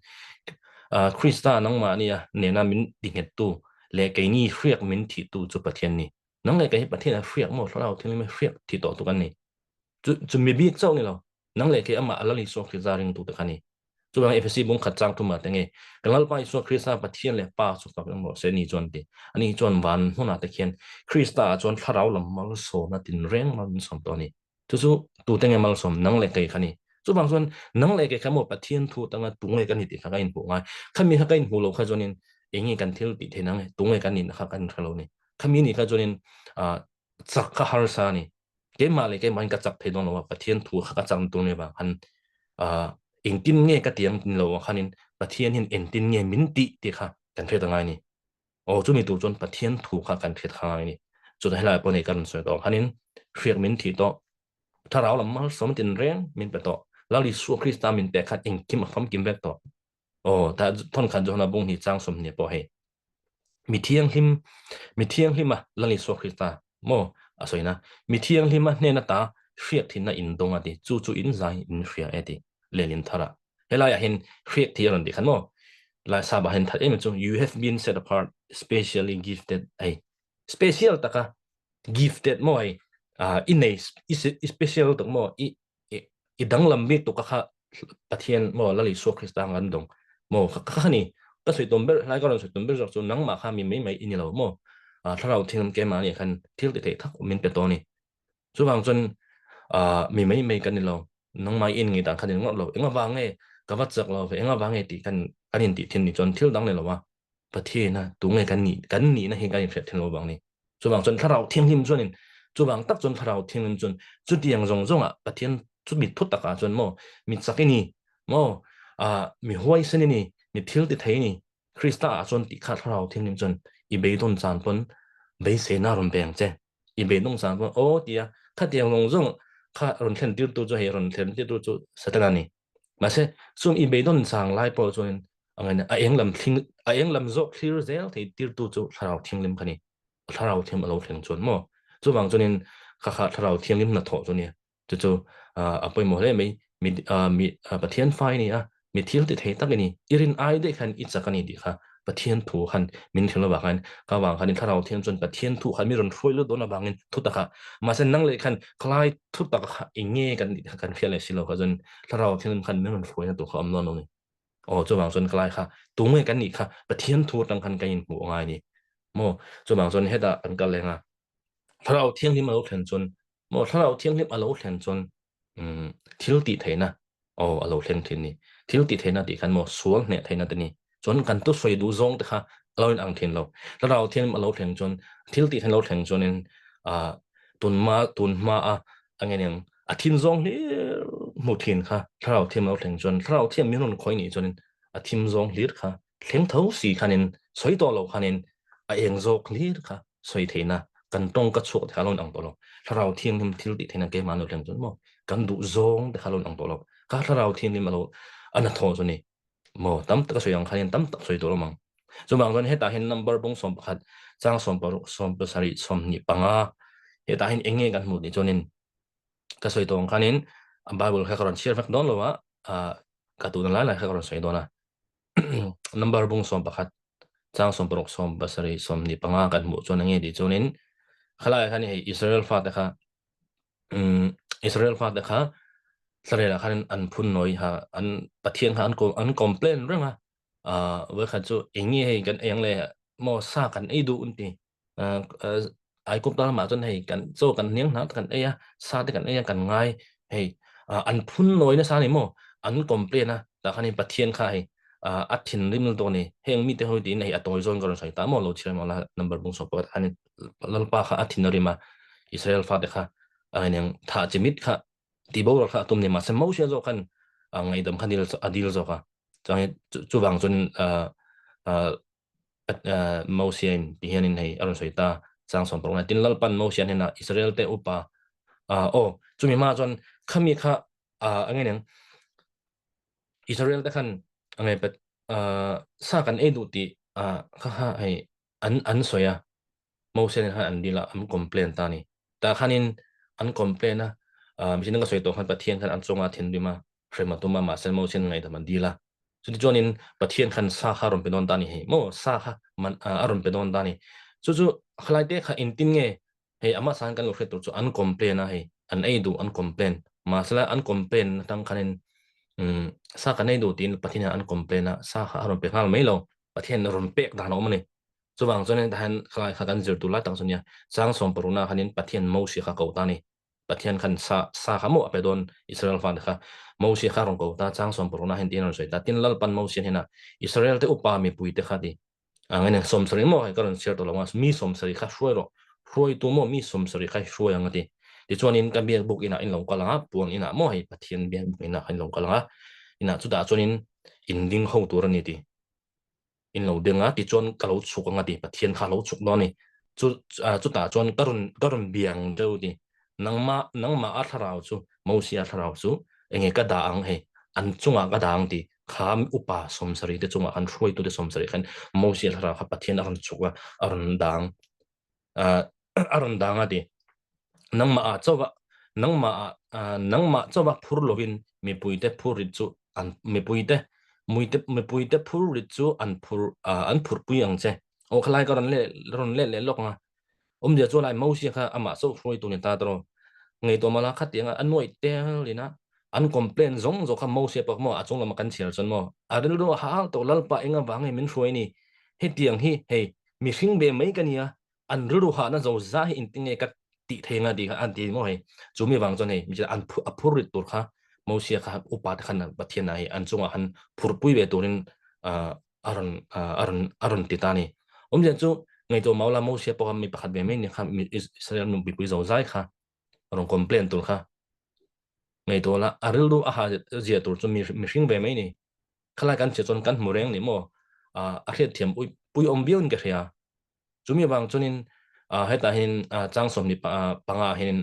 คริสตานังมาเนี่ยเนี่ยนามินดิ่งเหตุตัวเลกไอ้นี่เรียกมินที่ตัวจุดประเทศนี้นังเลกไอ้ประเทศเรียกหมดเราที่นี่ไม่เรียกที่ต่อตัวกันนี่จุดมีบิ๊กเจ้านี่เรานังเลกไอ้อามาอะไรส่วนคริสตาเรื่องตัวแต่กันนี่จุดบางเอฟซีบุ้งขัดจ้างตัวมาแต่ไงกันแล้วไปส่วนคริสตาประเทศเลยป้าสุดกับเรื่องหมดเซนี่จวนดีอันนี้จวนวันหัวหน้าตะเคียนคริสตาจวนทาราลำมัลโซนาตินเร่งมันสองตัวนี้ 就是杜定嘅mal som nang le kai khani chu bang chuan nang le kai khamo pathian thu tanga tung le kan ni ti kha in pu ngai khami kha kain hu lo kha jonin engi kan thil ti the nang tung le kan ni kha kan khalo ni khami ni kha jonin a chak kha har sa ni ke ma le ke man ka chak the don lo pathian thu kha ka chang tu ne ba han a ing tin nge ka tiang tin lo khanin pathian hin en tin nge min ti ti kha kan the tanga ni o chu mi tu chon pathian thu kha kan the kha ni chu da la po ne kan so do khanin riak min thi to ถ้าเราละมาสมตินเร่งมินไปต่อแล้วลิสัวคริสตามินแต่ขัดเองกิมฟัมกิมแบกต่อโอ้แต่ท่อนขันจงนาบุงนี่จ้างสมเนี่ยพอให้มีเที่ยงหิมมีเที่ยงหิมะแล้วลิสัวคริสตาโมอ่ะสวยนะมีเที่ยงหิมะเนี่ยนะตาเรียกที่น่าอินตรงอ่ะดิจู่อินใจอินเรียเอดิเลนินทาระเฮลายเห็นเรียกที่อะไรดิขันโมลายซาบะเห็นทัดเอ็มจง you have been set apart specially gifted ไอ้ special ตะกะ gifted โมไอ้in a special ตรงโมอีดังลำบิกตุกะประเทศโมละลิสัวคริสต์กันดงโมข้านี่ก็สวยตัวเบอร์ไล่ก็เราสวยตัวเบอร์จนนังมาข้ามีไม่อินเราโมถ้าเราทิ้งเกมมาเนี่ยคันที่เราเตะทักมินเป็นตัวนี่ส่วนบางจนมีไม่กันนี่เรานังมาอินงี้ต่างคันยังเราเอ็งวางไงกับว่าจากเราเอ็งวางไงตีกันอินตีทิ้งนี่จนที่เราดังเลยเราว่าประเทศนะตัวไงกันนี่นะเห็นกันอย่างเสร็จทิ้งเราบางนี่ส่วนบางจนถ้าเราทิ้งทิมจนนี่ส่วนบางตักจนถ้าเราทิ้งจนจุดyang zongอ่ะประเทศจุดมิดทุตตะกาจนโมมิดสักนี่โมมีห้วยเส้นนี่มีทิลติเทนี่คริสต์จนติขาดเราทิ้งจนอีเบดอนจานปนเบเสนารุนแบงเจอีเบดอนจานปนโอ้เดียข้าเดียงงงข้ารุนเทนติวตัวจะเฮรุนเทนติวตัวสถานีมาเสซุ่มอีเบดอนจางไล่ปอจนอะไรนะไอเอ็งลำทิ้งไอเอ็งลำโจคลีร์เซลที่ติวตัวจะเราทิ้งลิมคันนี้ถ้าเราทิ้งเราทิ้งจนโมจู่บางจนข้าถ้าเราทิ้งลิมนัดถอดจนเนี่ยจู่ไปหมดเลยมีประเทศไฟนี่มีเที่ยวติดเหตุกันนี่อีรินไอได้คันอิจฉากันนี่ดีค่ะประเทศถูกคันมินเทลบางคันก็วางคันถ้าเราเที่ยวจนประเทศถูกคันมีรอนช่วยลดโดนบางเงินทุกตะค่ะมาเส้นนั่งเลยคันคล้ายทุกตะค่ะเองเงี้ยกันเพียงเลยสิเราก็จนถ้าเราเที่ยวคันไม่รอนช่วยนะตัวเขาอำนวยนี่อ๋อจู่บางส่วนคล้ายค่ะตัวเมื่อกันนี่ค่ะประเทศถูกตั้งคันกันยินหัวง่ายนี่โมจู่บางส่วนเหตุอันกันเลยถ้าเราเที่ยงที่มาเราเห็นจนโมถ้าเราเที่ยงที่มาเราเห็นจนที่เราติดเหนะอ๋อเราเห็นทีนี้ที่เราติดเหนะติกันโมสวงเนี่ยเหนะตัวนี้จนกันตัวสวยดูซงแต่ค่ะเราเป็นอังเทนเราถ้าเราเที่ยงมาเราเห็นจนที่เราติดเหเราเห็นจนตุนมาอะไรเนี่ยทิ้งซงนี่หมดทิ้งค่ะถ้าเราเที่ยงเราเห็นจนถ้าเราเที่ยงมีนนคอยนี่จนทิ้งซงลีดค่ะเที่ยงเท่าสี่คันนี้สวยตัวเราคันนี้เองโจกลีดค่ะสวยเทนะกันตรงกระชกที่เราอังตัวเราถ้าเราเที่ยงที่เราติดเหนะเกมมาเราเห็นจนโมกันดูซงที่เราอังตัวเราก็ถ้าเราเที่ยงที่มาเราอันนั้นทอจนี่โมตั้มตะก็สวยอย่างคันนี้ตั้มตะสวยตัวเรามั้งส่วนบางคนเห็นตาเห็น number บงสมบัติจ้างสมบัติสาริสมนิปังเห็นตาเห็นเองเงี้ยกันหมดนี่จนนี่ก็สวยตัวคันนี้บาเบิลแค่กรอนเชียร์แฟกดอนหรือว่าการ์ตูนหลายแค่กรอนสวยตัวนะ number บงสมบัติจ้างสมบัติสาริสมนิปังกันหมดจนนี่ดิจนนี่ขลายคันนี้อิสราเอลฟาดนะคะอิสราเอลฟาดนะคะสระละคันอันพุ่นน้อยฮะอันประเทศฮะอันคอมเพลนเรื่องฮะเวลาจูเองนี่ให้กันเองเลยมอซากันไอ้ดูอุ่นตีอ่าไอ้กุ๊บตามาจนให้กันโจกันเนี้ยงนัดกันไอ้ยซาที่กันไอ้ยกันง่ายให้อันพุ่นน้อยนะซานี่โมอันคอมเพลนนะแต่คันนี้ประเทศค่ะให้อัดถิ่นริมตัวนี้เฮงมีแต่หัวดีในอัตโนมัติก็ใช้ตามมอเราเชื่อมาละ number บุ้งสอบอันนี้ลัลปาค่ะอัดถิ่นริมาอิสราเอลฟาดค่ะอันนี้ถ้าจะมิดค่ะที่บอกว่าตุ้มเนี่ยมาเสมอเชื่อโจกันไงดำคันดีลโจค่ะจังจูบางจนมาเซียนที่เห็นในอารมณ์สวยตาสร้างสมปรองตินลัลปันมาเซียนเห็นนะอิสราเอลเตอุปาโอ้จูมีมาจนขมีค่ะอะไรเนี่ยอิสราเอลแต่ขันอะไรเป็นสร้างกันเอดูตีข้าให้อันสวยมาเซียนให้อันดีละอันคอมเพลนตานี่แต่ขันนี้อันคอมเพลนนะ mi sin ka soi to khan pathian khan an chunga thin bima hrema tuma ma sel mo sin ngai da man dila chu ti chuanin pathian khan sa kha ron pe don tani he mo sa kha man aron pe don tani chu khlai te kha in tin nge he ama san kan lo hret tur chu an complain a he an ei du an complain ma sala an complain tang khanin sa kan ei du tin pathian an complain a sa kha aron pe ngal mai lo pathian ron pek dan om ne chu wang chuan dan khlai kha kan zir tu la tang sonia chang som paruna khanin pathian mo si kha ko tani pathian khan sa kha mo pe don Israel fan kha mo si kha rong ko ta chang som paruna hin tin ron soi ta tin lal pan mo si hena Israel te upa mi pui te kha di angin som sari mo hay karon share to lawas mi som sari kha shoi ro shoi tu mo mi som sari kha shoi ang ati ti chuan in kan biak buk ina in long kalanga puang ina mo hay pathian biak buk ina in long kalanga ina chu da chuan in ding ho tur ani ti in lo denga ti chuan kalo chuk anga ti pathian kha lo chuk no ni chu ta chuan karun biang deu ti nangma a tharau chu mo si a tharau chu enge ka da ang he an chunga ka da ang ti kham upa som sari te chunga an throi tu te som sari khan mo si a thara kha pathian aron chuka aron dang aron dang ati nangma a chowa nangma chowa phur lovin mi puite phur ri chu an mi puite mi puite phur ri chu an phur pui ang che o khlai ka ron le lok nga dia chu lai mo si kha ama so throi tu ni ta tro ngai to mala khat yang an noi te lina an complain zong zo kha mo se pak mo achong lam kan chel chon mo aril ro ha to lal pa enga wangai min hroi ni he tiang hi hey mi hring be mai kania an ru ha na zo za hi inting e ka ti thenga di an ti mo he chumi wang chon he mi an phur rit tur kha mo se kha upat khan ba thian na hi an chunga han phur pui be turin aron ti tani je chu ngai to maula mo se pak mi pakhat be mai ni kha mi Israel mi pui zo zai kha rong complain tur kha ngai to la aril du a ha zia tur chu mi hring ve mai ni khala kan che chon kan mureng ni mo a hret thiam pui om bion ke hria chumi bang chunin heta hin chang som ni panga hin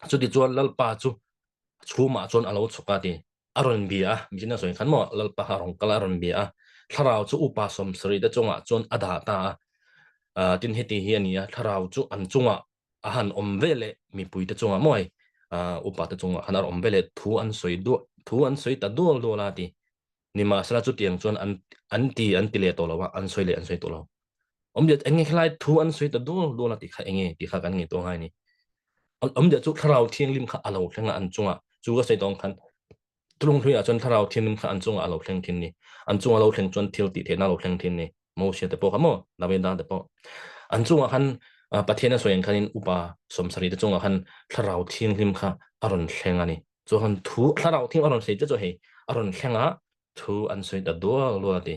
chu ti chuan lal pa chu chuma chon alo chuka ti aron bia mijina soi khan mo lal pa rong kala aron bia tharau chu upa som sri da chunga chon adha ta tin heti hi ania tharau chu an chunga ahan om vele mi pui ta chunga moi upa ta chunga hanar om vele thu an soi ta dol dola ti ni ma sala chu tiang chuan an ti le to lawa an soi le an soi to lo om je enge khlai thu an soi ta dol dola ti kha enge ti kha kan nge to ngai ni om je chu tharau thiang lim kha alo thlenga an chunga chu ga sei tong khan tulung thuya chon tharau thiang lim kha an chunga alo thleng thin ni an chunga alo thleng chon thil ti the na lo thleng thin ni mo se te po ka mo na be da te po an chunga khan pathiana soyang khanin upa somsari te chunga khan tharau thiang lim kha aron thlenga ni chu han thu tharau thing aron sei te chu he aron thlenga thu an soi da do lo ati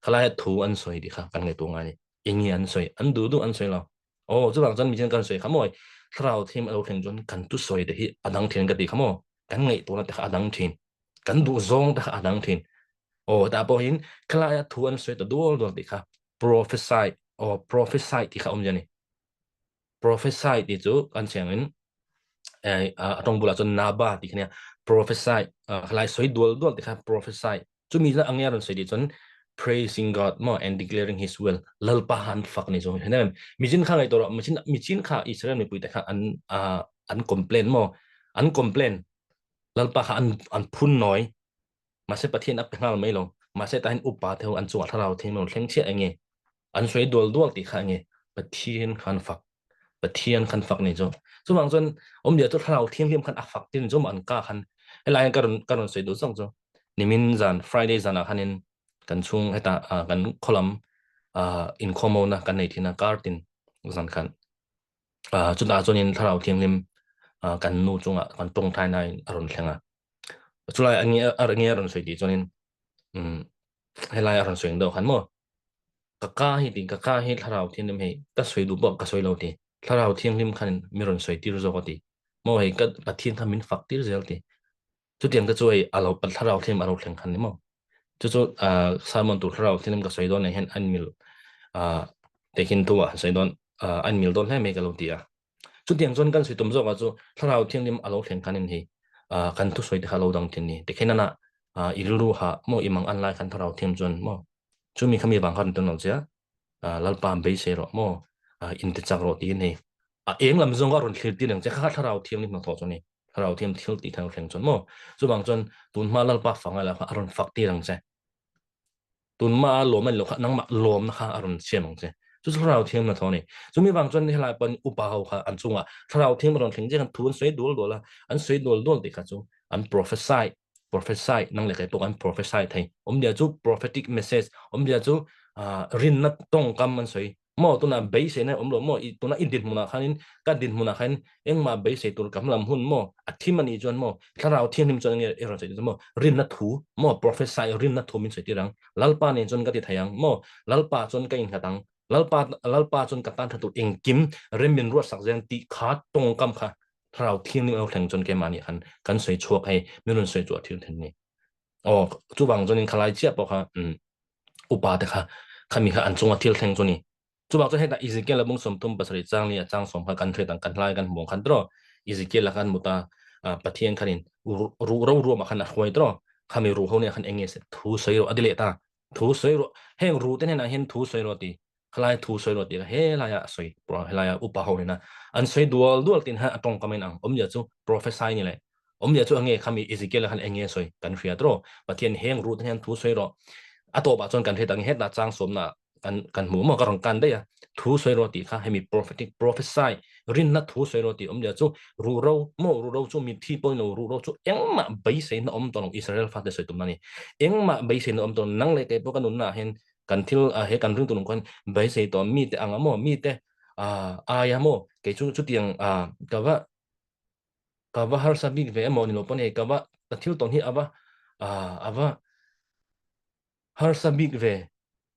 khala thu an soi di kha kan ngai tu ngai ingi an soi an du an soi lo o chu bang chan mi chen kan soi khamoi tharau thim alo thleng chon kan tu soi de hi adang thien ka ti khamo kan ngai tu na te adang thin kan du zong ta adang thin o ta po hin khala thu an soi da do ti kha prophesy or prophesy ti kha jani prophesy ti chu kan changin atong bula chon naba ti khania prophesy khlai soi dual ti kha prophesy chu mi la angya ron soi di chon praising God more and declaring his will lalpa han fak ni chu henem mi jin kha ngai to mi chin kha Israel mi pui ta kha an complain mo an complain lalpa kha an phun noi ma se pathian ap ngal mai lo ma se tain upa theo an chu tharau thing no thleng che ange an soi dual ti kha nge pathian khan fak pathian khan fak ni chu chu bang chon dia chu tharau thiam thiam khan afak tin chu man ka khan helai karon soi do song chu nimin zan Friday zana khanin kan chung heta kan kholam in khomo na kan nei thina kartin zan khan chu da chonin tharau thiam lim kan nu chunga kan tong thai nai aron thlenga chulai angi aron soi ti chonin helai aron soi do khan mo kaka hi tharau thiam lim he ka soi du bo ka soi lo ti tharau thiam lim khan miron soi tir zo ti mo he ka pathian khamin fak tir zel ti chu tiang ka chu ai alo pat tharau thiam aro thleng khan ni mo chu salmon tu tharau thiam ka soi don nei hen an mil tekin tu soi don an mil don he me ka lo ti chu tiang chon kan soi tum zo ka chu tharau thiam lim alo thleng khan in hi kan tu soi de halo dang tin ni tekhen na ilu ha mo imang an lai kan tharau thiam chon mo chu mi khami bang khan ton no cha lalpa be se ro mo in te chak ro ti ni eng lam zong ga ron thlir ti nang cha kha tharau thiam lim no to choni เราเทียมทิลตีทางแข่งจนโม่จุบางจนตุนมาลปะฟังอะไรค่ะอารมณ์ฟักตีรังเจตุนมาหลวมมันหลวมนั่งมาหลวมนะคะอารมณ์เชี่ยมังเจจุดเราเทียมมาเท่านี้จุมีบางจนที่เราเป็นอุปาเขาค่ะอันจุงอ่ะถ้าเราเทียมมาตอนแข่งเจกันทุนสวยดูละอันสวยดูติค่ะจุอัน prophesy นั่งเลยไอ้พวกอัน prophesy ไทยเดียวจุ prophetic message เดียวจุรินนัดตรงกำมันสวยหม้อตัวน่ะเบสเนี่ยหลวงหม้ออีตัวน่ะอินดินมุนาขันก็ดินมุนาขันเอ็งมาเบสตัวกำลังหุ่นหม้ออัฐิมันอีจวนหม้อถ้าเราเทียนนิมจวนเนี่ยเราจะดูหม้อรินนัดถูหม้อ prophesy รินนัดถูมินสวยที่รังลัลปาเนี่ยจนก็ติดทยังหม้อลัลปาจนก็อินขัดังลัลปาจนกัตันถัดตุเองกิมเรมินรัวสักเซนตีขาดตรงกำค่ะถ้าเราเทียนนิมเอาแข่งจนแกมาเนี่ยกันสวยชัวให้ไม่รุนสวยจวดที่ถึงนี้อ๋อจุบังจนขลายเจี๊ยบบอกค่ะอุปาเถอะค่ะข้ามีค่ะอันจงว่าที่แข่งจนนี้จุบังจนให้แต่อิสเกลและบุ้งสมตุ้มภาษาจ้างเนี่ยจ้างสมพักันเทต่างกันไล่กันหมองคันตรออิสเกลละกันมุตาปะเทียนคันินรู้เรารู้มาคันอ่ะคอยตรอข้าไม่รู้เขาเนี่ยคันเองเสทูสวยรออดิเลตาทูสวยรอเฮงรู้แต่เนี่ยนะเห็นทูสวยรอตีคลายทูสวยรอตีเฮลายะสวยปรเฮลายะอุปาเขาเนี่ยนะอันสวยดัวตินฮะตรงกันไม่นังเดี๋ยวจู prophesy นี่แหละเดี๋ยวจูเงี้ยข้ามีอิสเกลละคันเองสวยกันเฟียตรอปะเทียนเฮงรู้แต่เนี่ยทูสวยรออะตัวบาจนกันเทตังเฮ็ดละจ้างสมนะกันหมูมันก็ต้องกันได้อะทูสวยรอตีค่ะให้มี prophetic prophesy รินนัทูสวยรอตีเดี๋ยวจูรู้เรารู้เราจูมีที่ปอยนูรู้เราจูเอ็งมาใบเสนตอนอิสราเอลฟาเดสวยตุมนั่นนี่เอ็งมาใบเสนตอนนั่งเลยแกพวกกันนุ่นน่ะเห็นกันที่เห็นกันเรื่องตัวนึงกันใบเสนตอนมีแต่อังมีแต่อายามแกจูเตียงกับว่าฮาร์ซาบิกเวมอนี่โลปนเอกกับว่าตัดที่ตรงที่ว่า har sabik ve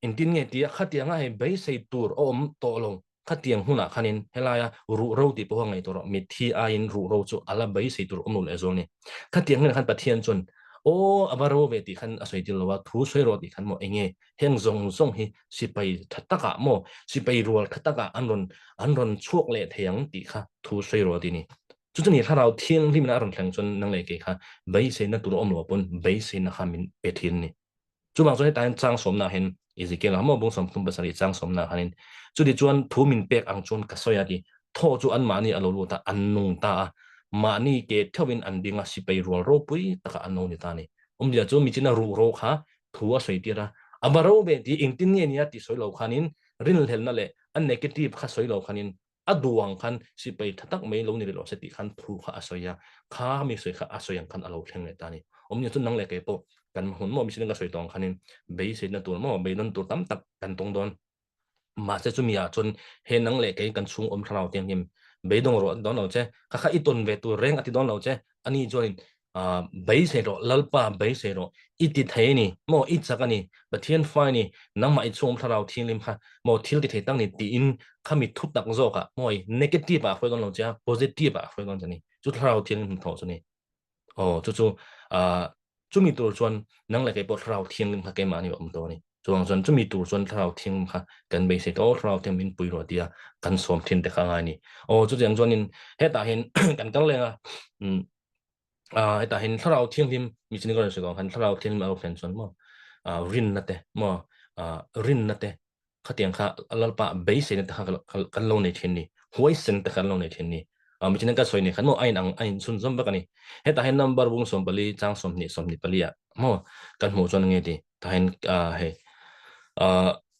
intin nge tia khatia nga he bei sei tur om to long khatiang huna khanin helaya ru ro ti po ngai to ro mi thi a in ru ro chu ala bei sei tur om lo le zol ni khatiang nge khan pathian chun o abaro ve ti khan asoi ti lowa thu soi ro ti khan mo enge heng zong hi sipai thataka mo sipai rual khataka anron chuak le theyang ti kha thu soi ro ti ni chu chu ni tha rao thiang lim na ron thlang chun nang le ke kha bei sei na tur om lo pon bei sei na khamin pe thin ni chu bang choi tan chang som na hen ezekiel ha mo bung som tum basari chang som na hanin chu di chuan thu min pek ang chun ka soya di tho chu an mani alo lu ta an nung ta mani ke thawin an dinga si pei rol ro pui taka an ni ta ni dia chu mi china ru ro kha thu a soi tira abaro be di ingtin nge nia ti soi lo khanin rin hel na le an negative kha soi lo khanin aduang khan si pei thatak mei lo ni lo se ti khan thu kha asoya kha mi soi kha asoyang khan alo thleng le ta ni dia chu nang le ke poกันหุ่นมอมีสิ่งก็สวยตองคันนี้เบสในตัวมอเบนตัวตั้มตักกันตรงโดนมาจะจุมีอาจนเห็นนังเล็กกันชุงเราเตียงยิมเบดงรอดอนเราเจ้ข้าอีตุนเวตัวเร่งอติดอนเราเจ้อันนี้จวนเบสเราลัลปาเบสเราอีติเทนี่มออีจักนี่บัดเทียนไฟนี่นังมาอีชุงเราเทียงลิมค่ะมอทิลติเทตั้งนี่ตีอินข้ามีทุบตักโซค่ะมออีเนกาทีฟอะคุยกันเราเจ้าโพซิทีฟอะคุยกันจะนี่จุดเราเทียงลิมถอดจะนี่อ๋อจู่จุมีตัวชวนนั่งเลยก็ปวดเราเทียงลิมค่ะแกมานี่ตัวนี้จวนชวนจุมีตัวชวนเราเทียงค่ะกันไปเสร็จเราเทียงมินปุยรอเดียกันสวมเทียนแต่ข้างในนี่โอ้จุดอย่างชวนนินเฮตาเห็นกันเลยอืมเฮตาเห็นเราเทียงลิมมีสิ่งก็เลยสิ่งของเราเทียงลิมเอาแฟนชวนมั่รินนั่นแต่มั่รินนั่นแต่ข้าเทียงค่ะลัลปะเบสเนี่ยแต่ข้ากันลงในเทียนนี่หัวเส้นแต่ข้าลงในเทียนนี่มีสิ่งก็สวยนี่ขันโมไอ้นังไอ้ซุนซุนบักนี่เฮตาเห็นนัมเบอร์วงสมบลีจางสมนิปลีอะโมกันหัวจวนไงดีตาเห็นเฮ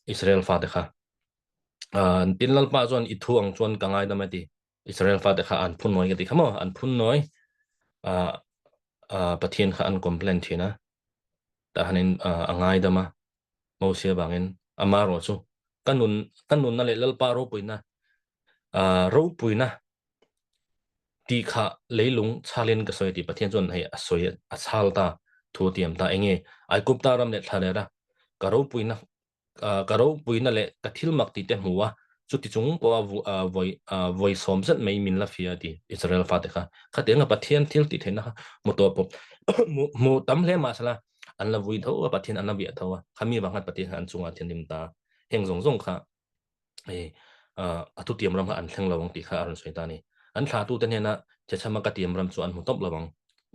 อิสราเอลฟาเดค่ะตินลัลปะจวนอิทูอังจวนกังไงดำไม่ดีอิสราเอลฟาเดค่ะอันพุ่นน้อยกันดีค่ะโมอันพุ่นน้อยปะเทียนค่ะอันคอมเพลนทีนะแต่ฮันนินอังไงดำมาโมเสียบางเงินอามารอจูกันนุนนั่นแหละลัลปะรูปุยนะรูปุยนะ ตีขาเลยลุงชาเลนก็สวยตีประเทศจนให้สวยชาลตาทัวเตียมตาเองไอ้กุบตารำเน็ตทะเลระกระโรปุยนะกระโรปุยนั่นแหละกระทิลมักตีเต็มหัวจุดที่จงเพราะว่าวัยสมเสร็จไม่มินละฟิอาดีอิสราเอลฟาเตค่ะข้าเตียงกับประเทศที่ติดเห็นนะคะหมดตัวผมหมดตั้มเล่มาสละอันละวิเท่าประเทศอันละเบียเท่าข้ามีบางประเทศอันจงอาเทียนดิมตาเฮงซงค่ะเอทุเตรียมรำอันเท่งระวังตีข้าอันสวยตานี่อันขาตู้เต็นเนี่ยนะจะทำมากระเทียมรำส่วนหัวตบระวัง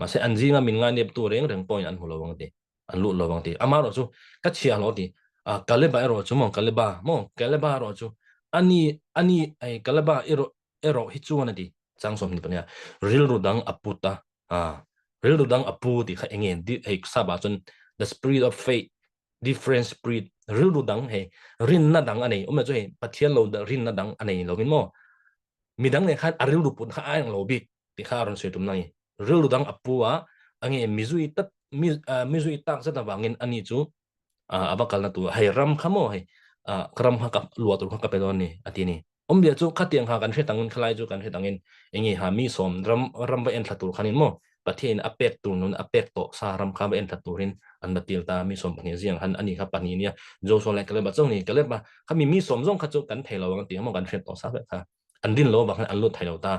มาเสอันจีงามินงานเนียบตัวเร่งปอยอันหัวระวังตีอันลุระวังตีอามาเราจูกัดเชียร์เราตีกาเลบาเราจูมองกาเลบาเราจูอันนี้ไอ้กาเลบาเอโรฮิจูวันตี chang som ni pania ril rudang aputa ril rudang apu ti kha engen di ei saba chon the spirit of faith different spirit ril rudang he rin na dang anei umma choi pathian lo da rin na dang anei lo min mo midang ne khan aril rupun kha ang lo bi ti kha ron se tum nai ril rudang apua ange mizui tat mizui tak sa tawangin ani chu abakal na tu hai ram khamo hai kram ha ka luat ru ka pedon ni atini dia chu khatiang ha kan he tangin khlai chu kan he tangin engi ha mi som ram ba en thatur khanin mo pathin apek tur nun apek to sa ram kha ba en thaturin an batil ta mi som phani jiang han ani kha pani nia jo so lai kale ba chong ni kale ba khami mi som jong kha chu kan thelo wang ti mo kan he to sa ba kha an din lo ba an lo thailo ta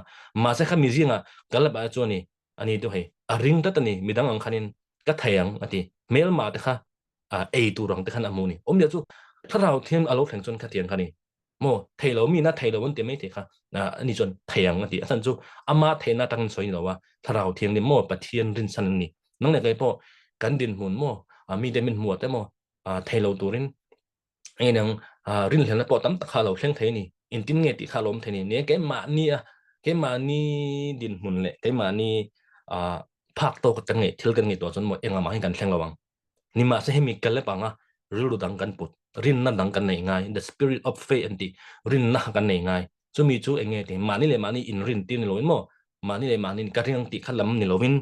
ma se khami jianga kale ba chu ni ani to he a ring ta tani midang ang khanin ka thayang ati mel ma ta kha ei tu rang te khan amuni dia chu tharau thiam alo thleng chon khatiang khani mo thailo mi na thailo won te mai te kha ani chon thayang ati asan chu ama theina tang choi lo wa tharau thiang ni mo pathian rin san ni nang le kai po kan din mun mo mi de min muat te mo thailo turin ai nang rin hlen na po tam ta kha lo thleng thei ni in tin nge ti kha lom thei ni ne ke ma ni ke ma ni din mun le ke ma ni phak to kan nge thil kan nge to chon mo enga ma hin kan thleng lawang ni ma se hemi kal le panga rilu dang kan put rin na dang kan nei ngai the spirit of faith anti rin na kan nei ngai chu mi chu enge te mani le mani in rin tin lo mo mani le mani ka ring ti khalam ni lovin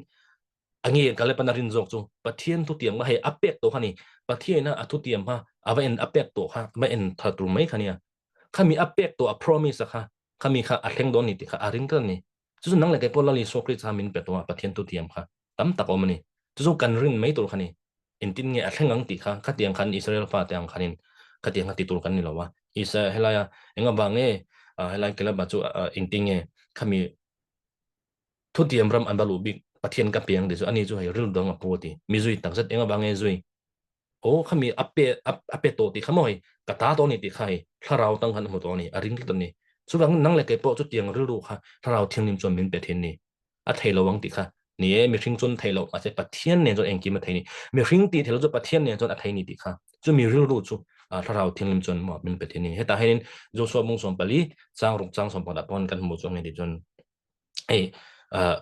angi kale panarin jok chu pathian tu tiang ma he apek to khani pathian na athu tiam ha ava en apek to ha ma en thatur mai khania khami apek to a promise kha khami kha a thleng don ni ti kha aring kan ni chu nang le ke polali sokri chamin pe to pathian tu tiam kha tam tak omani chu kan rin mai to khani intin nge athengang ti kha khatiang khan Israel fa tiang khanin khatiang ti tur kan ni lawa isa helaya enga bange helai kela ba chu inting nge khami thu tiam ram an balu big pathian ka piang de chu ani chu hai ril dong a poti mi zui tak zat enga bange zui o khami ape to ti khamoi kata to ni ti khai tharau tang han mo to ni aring ti ni chu bang nang le ke po chu tiang ril ru kha tharau thiang nim chon min pe thin ni a thailo wang ti kha ni mi hring chun thailo a che pathian ne jo engki ma thaini mi hring ti thelo jo pathian ne jo a thaini ti kha chu mi ril ru chu tharau thiang nim chon mo min pe thin ni heta henin jo so mung som pali chang ruk chang som pa da pon kan mu chong ni jon ei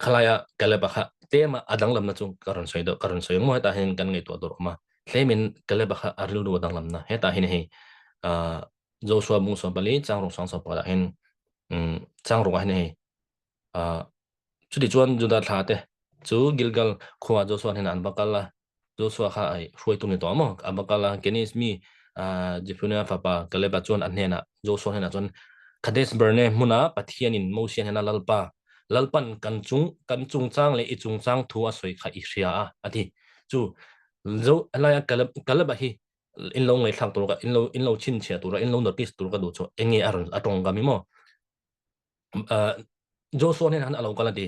khalaya kaleba kha tema adang lam na chu karon soi mo heta hen kan ngai to dor ma tlemin kaleba kha aril ru adang lam na heta hin he Joshua mung som pali chang ruk sang som pa da hen chang ruk hin he chu di chuan juda thla te chu Gilgal khuwa Joshua hin an bakala Joshua kha ai hroi tu ni to mo abakala kenis mi Jephunia papa kaleba chuan an hena Joshua hena chuan Kades Berne muna pathian in motion hena lalpan kan chung chang le I chung chang thu a soi kha I hria a ati chu zo alaya kalaba hi in lo ngai thak tur ka in lo chin che tur in lo notice tur ka du chu engi aron atong ga mi mo Joshua hena an alo kala ti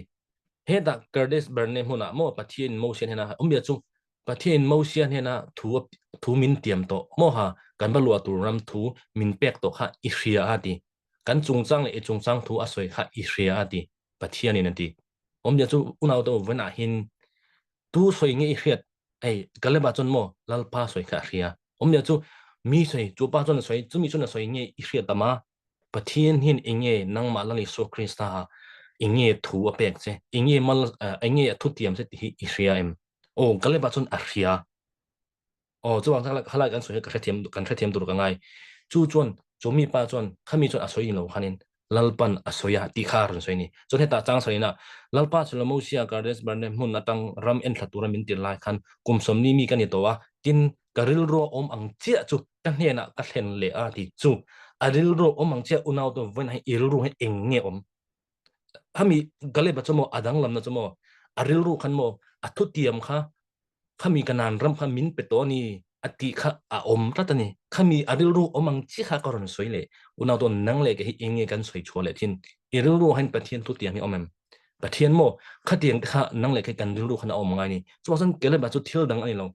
heda Kades Berne muna mo pathian motion hena umbia chu pathian motion hena thu min tiam to mo ha kan balua tur ram thu min pek to kha I hria ati kan chung chang le I chung chang thu a soi kha I hria ati pathian in ati dia chu unau to vena hin tu soi nge I hriat ai kaleba chon mo lalpa soi kha hria dia chu mi soi chu pa chon soi chu mi chon soi nge I hriat tama pathian hin inge nang ma lali so krista inge thu a pek che inge mal inge thu tiam se hi I hria em kaleba chon a hria chu wang khala kan soi kan thetiam dur ka ngai chu chon chomi pa chon khami chon a soi lo khanin lalpan asoya tikhar soi ni chon heta chang soi na lalpa chula mosia Kades Berne mun atang ram en thlatura min tir lai khan kumsom ni mi kan ni towa tin karil ro om ang chia chu kan hena ka thlen le a ti chu aril ro om ang chia unau to ven hai il ru he eng nge om hami gale ba chomo adang lam na chomo aril ru khan mo athu tiam kha khami kanan ram kha min petoni ati kha a om tatani khami aril ru omang chi kha karon soile una don nang le ke inge kan soi chole thin iril ru han pathian tu tiang ni omem pathian mo khatiang kha nang le ke kan ru khana om ngai ni chuan kele ba chu thil dang ani lo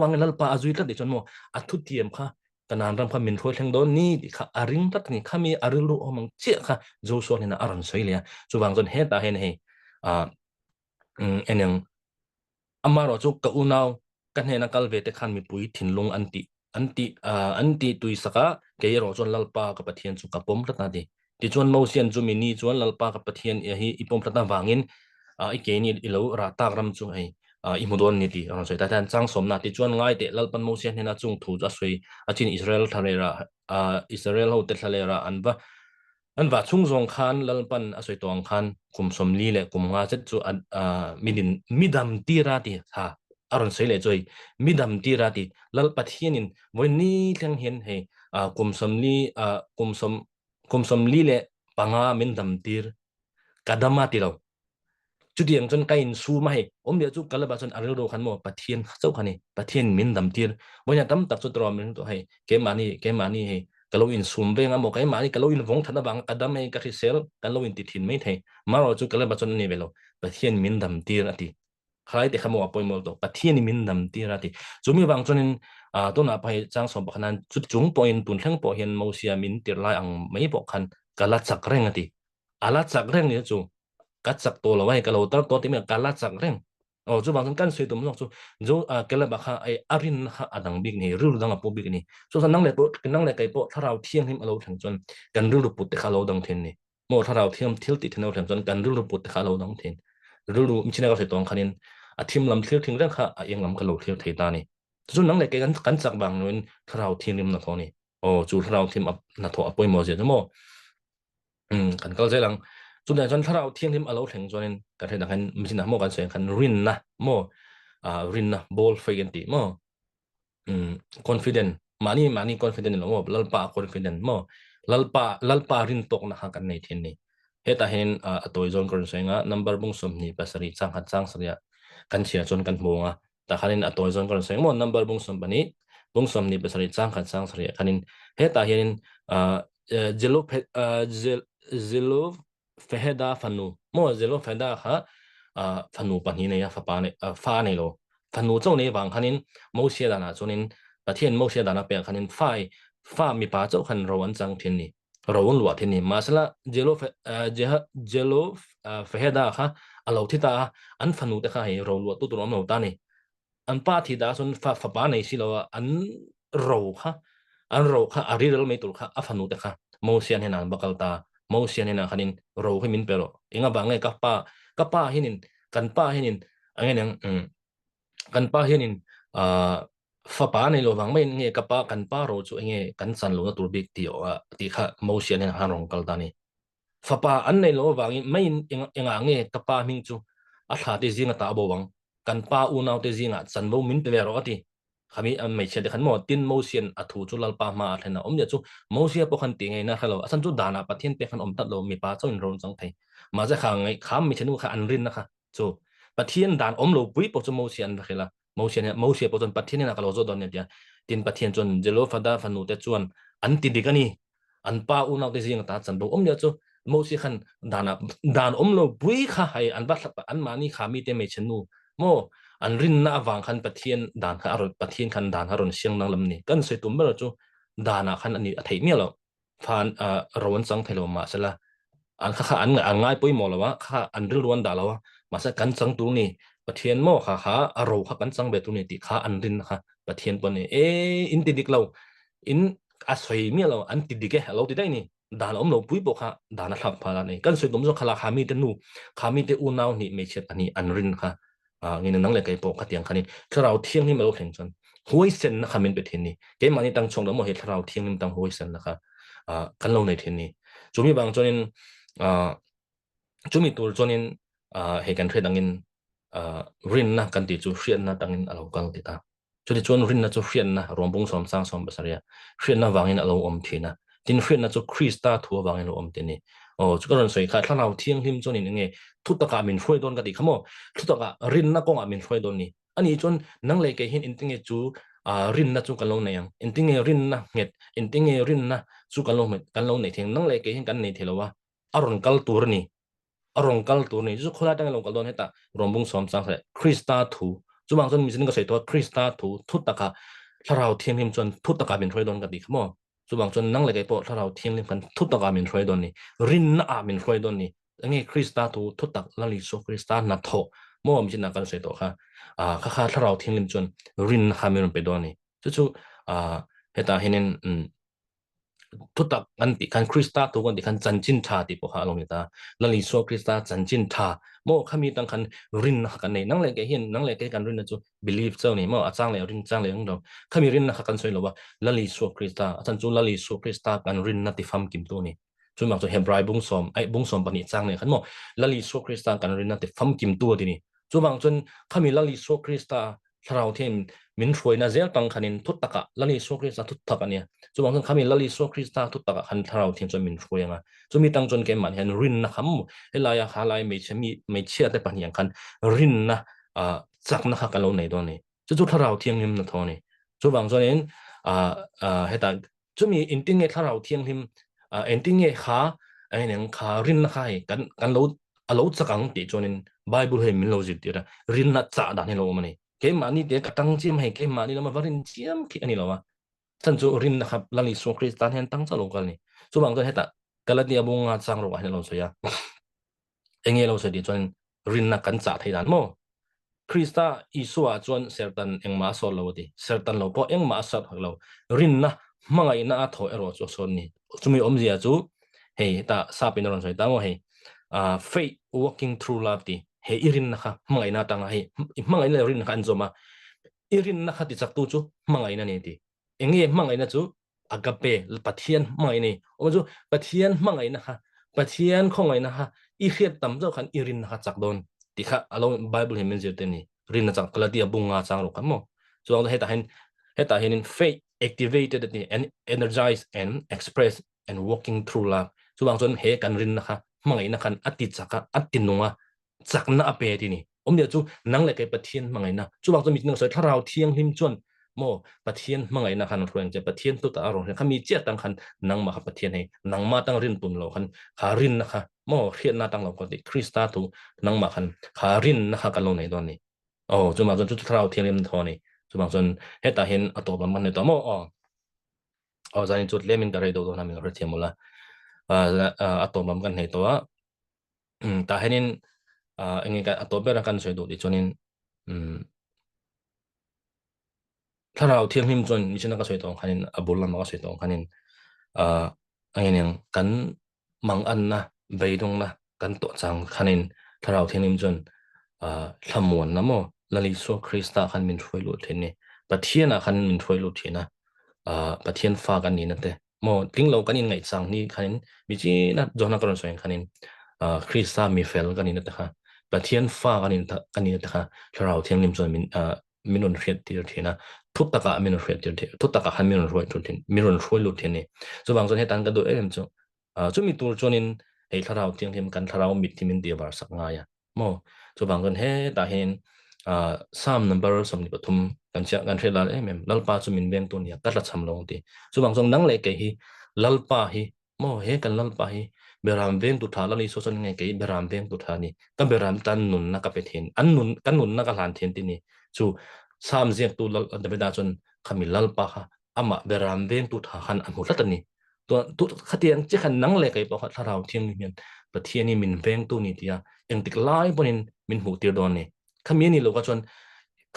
wang lal pa azui ta de chon mo athu tiam kha kanan ram kha min thoi thleng don ni kha aring tatni khami aril ru omang chi kha jo so ni na aron soile chuwang jon he ta hen he eneng amaro chu ka unau kan hena kalve te khan mi pui thinlung anti tui saka ke ro chon lalpa ka pathian chu ka pom ta di ti chuan mo sian chu mi ni chuan lalpa ka pathian hi ipom prata wangin ike ni ilo ra tak ram chu ai imudon ni ti ron soi ta tan chang som na ti chuan ngai te lalpan mo sian hena chung thu a soi achin Israel thalera Israel ho te thalera anwa chung zong khan lalpan asoi tong khan kum som li le kum nga chet chu midam tira ti ha aron sei le choi midam tira ti lal pathianin voi ni thang hen he kum som li kum som li le panga min dam tir kadama ti lo chu diang chon kain su ma he dia chu kalaba chon aril ro khan mo pathian chau khani pathian min dam tir boya tam tak chu tro min to he ke mani he kalau in sum venga mo kai mani kalau in vong thana bang kadam he ka sel kalau in ti thin mai the maro chu kalaba chon ni velo pathian min dam tir ati khai te khamo apoi mo to pathian min dam tir ati chumi bang chonin to na pai chang som bakhanan chu chung point tun thlang po hian mo sia min tir lai ang mai bo khan kala chak reng ati ala chak reng ni chu cắt sạc tổ là vậy cái lâu tao to thì mình cắt lát sạc reng chú bảo căn suy tụm chú cái là bác ai arin adang big này rưu đang apo big này số năng lệ bộ cái năng lệ cái bộ thà rào thiên him alo thằng chân cần rưu bút khá lâu đằng thiên này một thà rào thiên thiếu tị thiên alo thằng chân cần rưu bút khá lâu đằng thiên rưu mình chỉ nói cái tông khanin team làm thiếu thiên reng khá yang làm cái lâu thiếu thầy ta này chú năng lệ cái căn sạc bằng nên thà rào thiên him là thôi này chú thà rào thiên là thôi apo mò gì chứ mò cần câu dễ lắm chúng ta chọn thảo thiên thêm alo thành cho nên cái này là mình nói một cái chuyện cần rin na mo rin na ball faganti mo confident mani confident lo mo lalpa confident mo lalpa rin tok na hakan nei thiên ni heta hen atoi zon kon senga number bung som ni pasari chang hat chang saria kan chia chon kan monga ta khanin atoi zon kon seng mo number bung som bani bung som ni pasari chang hat chang saria kanin heta hen zelo zelo feheda fanu mo zelo feheda ha fanu pani ne ya fa ne lo fanu chau ne wang khanin mo sia dana chonin pathian mo sia dana pe khanin fa mi pa chau khan rowan chang thin ni rowan lua thin ni masala zelo feheda ha alo thita an fanu te kha he ro lu tu tu rom no ta ni an pa thi da sun fa pa nei si lo an ro kha ari rel me tur kha afanu te kha mo sia ne nan bakal ta mau sian hena khanin ro he min pero inga bangai kapa hinin kan pa hinin angen yang kan pa hinin fa pa nei lo wang mai nge kapa kan pa ro chu nge kan san lo na tur big ti ti kha mau sian hena han rong kal ta ni fa pa an nei lo wang mai inga nge kapa ming chu a tha te zinga ta bo wang kan pa u nau te zinga chan bo min pe ro ati kami mai che de khan mo tin mo sian athu chu lal pa ma thena ya chu mo sia po khan ti ngai na khalo asan chu dana pathian pe khan tat lo mi pa chu in ron chang thai ma za kha ngai kham mi chenu kha an rin na kha chu pathian dan lo pui po chu mo sian ra khela mo sia po chon pathian na kalo zo don ya tin pathian chon jelo fada fanu te chuan an ti dikani an pa u nau te jing ta chan bo ya chu mo sia khan dan lo pui kha hai an ba an mani khami te me chenu mo an rin na awang khan pathian dan kha arot pathian khan dan haron siang nang lam ni kan se tum mer chu dana khan ani athei mi lo phan ron chang thelo ma sala an kha an ngai poi mo lawa kha an ril ron da lawa ma sa kan chang tu ni pathian mo kha aro kha kan chang be tu ni ti kha an rin kha pathian pon ni in ti dik lo in asoi mi lo an ti dik e lo ti dai ni dan lo pui bo kha dana thap phala ni kan se tum zo khala khami te nu khami te u nau ni me chet ani an rin kha nghe năng lại cái bộ cái tiếng khani thảo thiên ni malo khen chân hoi sen na khamin be thiên ni cái mani tang chong đó mo he thảo thiên ni tang hoi sen na kha kan lo nei thiên ni chumi bang chonin chumi tur chonin he kan thre dangin rin na kan ti chu hrian na tangin alo kal ti ta chuni chon rin na chu hrian na rombung som sang som basaria hrian na wangin alo om thina tin hrian na chu krista thu wangin lo om ti ni chu kan soi kha thlau thiang him chonin nge thu ta ka min foi don ka ti khamo thu ta ka rin na kong a min foi don ni ani chon nang le ke hin in tinge chu rin na chu kan lo nayang in tinge rin na nget in tinge rin na chu kan lo nei theng nang le ke hin kan nei thelowa aron kal tur ni chu khola tang lo kal don heta rombung som sang se krista thu chu bang chon mi sin ka sei to krista thu ta ka thlau thiang him chon thu ta ka min foi don ka ti khamo chu bang chon nang le ke po thlau thiang lim kan thu ta ka min foi don ni rin na a min foi don ni nge krista thu tak lali so krista na tho mo mi na kan se to kha kha tharau thing lim chon rin kha me pe do ni chu heta hinen ทุตักกันติคันคริสต์ตัวกันติคันจันจินทาติปะฮาลงนี่ตาลันลิโซคริสต์จันจินทาโมขามีตั้งคันรินนักกันนี่นั่งเลยแกเห็นนั่งเลยแกกันรินนะจู believe เจ้านี่โมอาจารย์เลยรินจางเลยของเราขามีรินนักกันสวยหรอวะลันลิโซคริสต์อาจารย์จูลันลิโซคริสต์กันรินนัติฟัมกิมตัวนี่จุดหมายตัวเฮบรายบุ้งสอมไอ้บุ้งสอมปนิจางเลยขันโมลันลิโซคริสต์กันรินนัติฟัมกิมตัวทีนี่จุดบางจนขามีลันลิโซคริสต์เราเทียมมินช่วยนะเจ้าตั้งคันทุตตะกะลันลิโซคริสต์ทุตตะกันเนี่ย จุบางคนเขามีลลิโซคริสต์ทุกตะกันทาราทิ้งจนมินช่วยงาจุมีตั้งจนเกมมันเห็นรินนะครับเฮลายาฮาลายไม่เชื่อแต่ปัญญาคันรินนะจักนะครับกันเราในตัวนี้จุทาราทิ้งหิมนะทอนี่จุบางจนเองเฮตัจุมีอินติ้งเงทาราทิ้งหิมอินติ้งเงขาไอ้เนี่ยขารินนะครับกันเราจักกังติจนเองไบเบิลเฮมินเราจิตเดียร์รินนะจักด่านให้เรามันนี่เกมมันนี่เด็กตั้งจิมให้เกมมันนี่เรามาวัรินจิมคิดอันนี้เราวะ ท่านจูรินนะครับลังลิสุคริสตันเห็นตั้งใจลงกันนี่จูบางตัวเห็นแต่กาลาเดียบุงอาจังรวาเห็นเราเสียเองเราเสียดีจนรินนักกันจัดให้ดันโมคริสต์อิสุอาจวนเซอร์ตันเองมาสอนเราดิเซอร์ตันเราพอเองมาสอนเรารินนะมังไงน่าถอยรอจสอนนี่จูมีอมเสียจูเฮ้แต่ซาเป็นเราเสียตั้งว่าเฮ้faith walking through love ดิเฮ้อิรินนะคะมังไงน่าตั้งเฮ้มังไงเลยรินนะคะอันจมาอิรินนะคะติดจักตูจูมังไงนั่นเองดิ enge mangai na chu agape pathian mangai ni o chu pathian mangai na ha pathian khongai na ha I khiat tam zo khan irin ha chak don ti kha alo bible he men jete ni rin na chak kala ti abunga chang ro kamo so heta hen in faith activated ni and energize and express and walking through love so bang chon he kan rin na kha mangai na khan ati chaka atinunga chakna ape ti ni omnia chu nang le kai pathian mangai na chu bang chon mit nang soi tharau thiang him chon โมปะเทียนมังไงนะคันรวยจะปะเทียนตุตาอารมณ์เขามีเจ้าตั้งคันนังมาขับปะเทียนให้นังมาตั้งรินตุนเราคันขารินนะคะโมเทียนนาตั้งเราคนที่คริสต์ตูนังมาคันขารินนะคะกันเราในตอนนี้โอ้จุมาจนจุดเท้าเทียนเล่มทอนี่จุมาจนเฮตาเห็นอตัวมันในตัวโมอ๋อจากนี้จุดเล่มมันก็เลยโดนทำให้เราเทียมหมดละอตัวมันกันในตัวแต่เห็นเองก็อตัวเบรังกันสวยดูดิจนนี้ถ้าเราเทียมหิมจนมิฉะนั้นก็สวยตรงคันอบุลลามก็สวยตรงคันอันนี้กันมังอันนะใบตรงนะกันตัวจังคันถ้าเราเทียมหิมจนทำมวนนะโมลลิโซคริสต์คันมินช่วยลุดเทนนี่ปะเทียนคันมินช่วยลุดเทนะปะเทียนฟ้ากันนี่นั่นเองโมทิ้งเรากันยังไงจังนี่คันมิจีนะจอนักการสวยคันคริสต์มีเฟลกันนี่นั่นเองปะเทียนฟ้ากันนี่นั่นเองถ้าเราเทียมหิมจนมินนเรียดที่เทนะ ทุกตะกะมินรวยจุดเดียวทุกตะกะหันมินรวยจุดเดียวมินรวยลุดเทียนนี่ส่วนบางส่วนให้ตันกันดูจุจุมีตัวจนินให้ถ้าเราเทียงเทียมกันถ้าเรามิดที่มินเดียบาร์สักง่ายโมส่วนบางส่วนให้ตาเห็น3 number สมนิปทุมกันเชื่อกันเทลาเมมลัลปาจุมินเบงตัวนี้กัดละชำลงตีส่วนบางส่วนนั่งเล็กเฮลัลปาเฮโมเฮกันลัลปาเฮเบรามเบงตุทาลัลิโซซันไงเกยเบรามเบงตุทานี่กันเบรามตันนุนนักเป็ดเห็นอันนุนกันนุนนักหลานเทียนตีนี่จู่สามเสียงตัวเดบิดาจนขมิลลปะฮะอามาเบรามเวงตุทาหันอันหุลัตนี่ตัวขัดยังจะขันนังเลยกับพอถ้าเราเที่ยงนี่ประเทศนี้มินเวงตัวนี่ที่ยังติดไล่บนนี้มินหูตีดอนนี่ขมิ้นนี่เราก็จน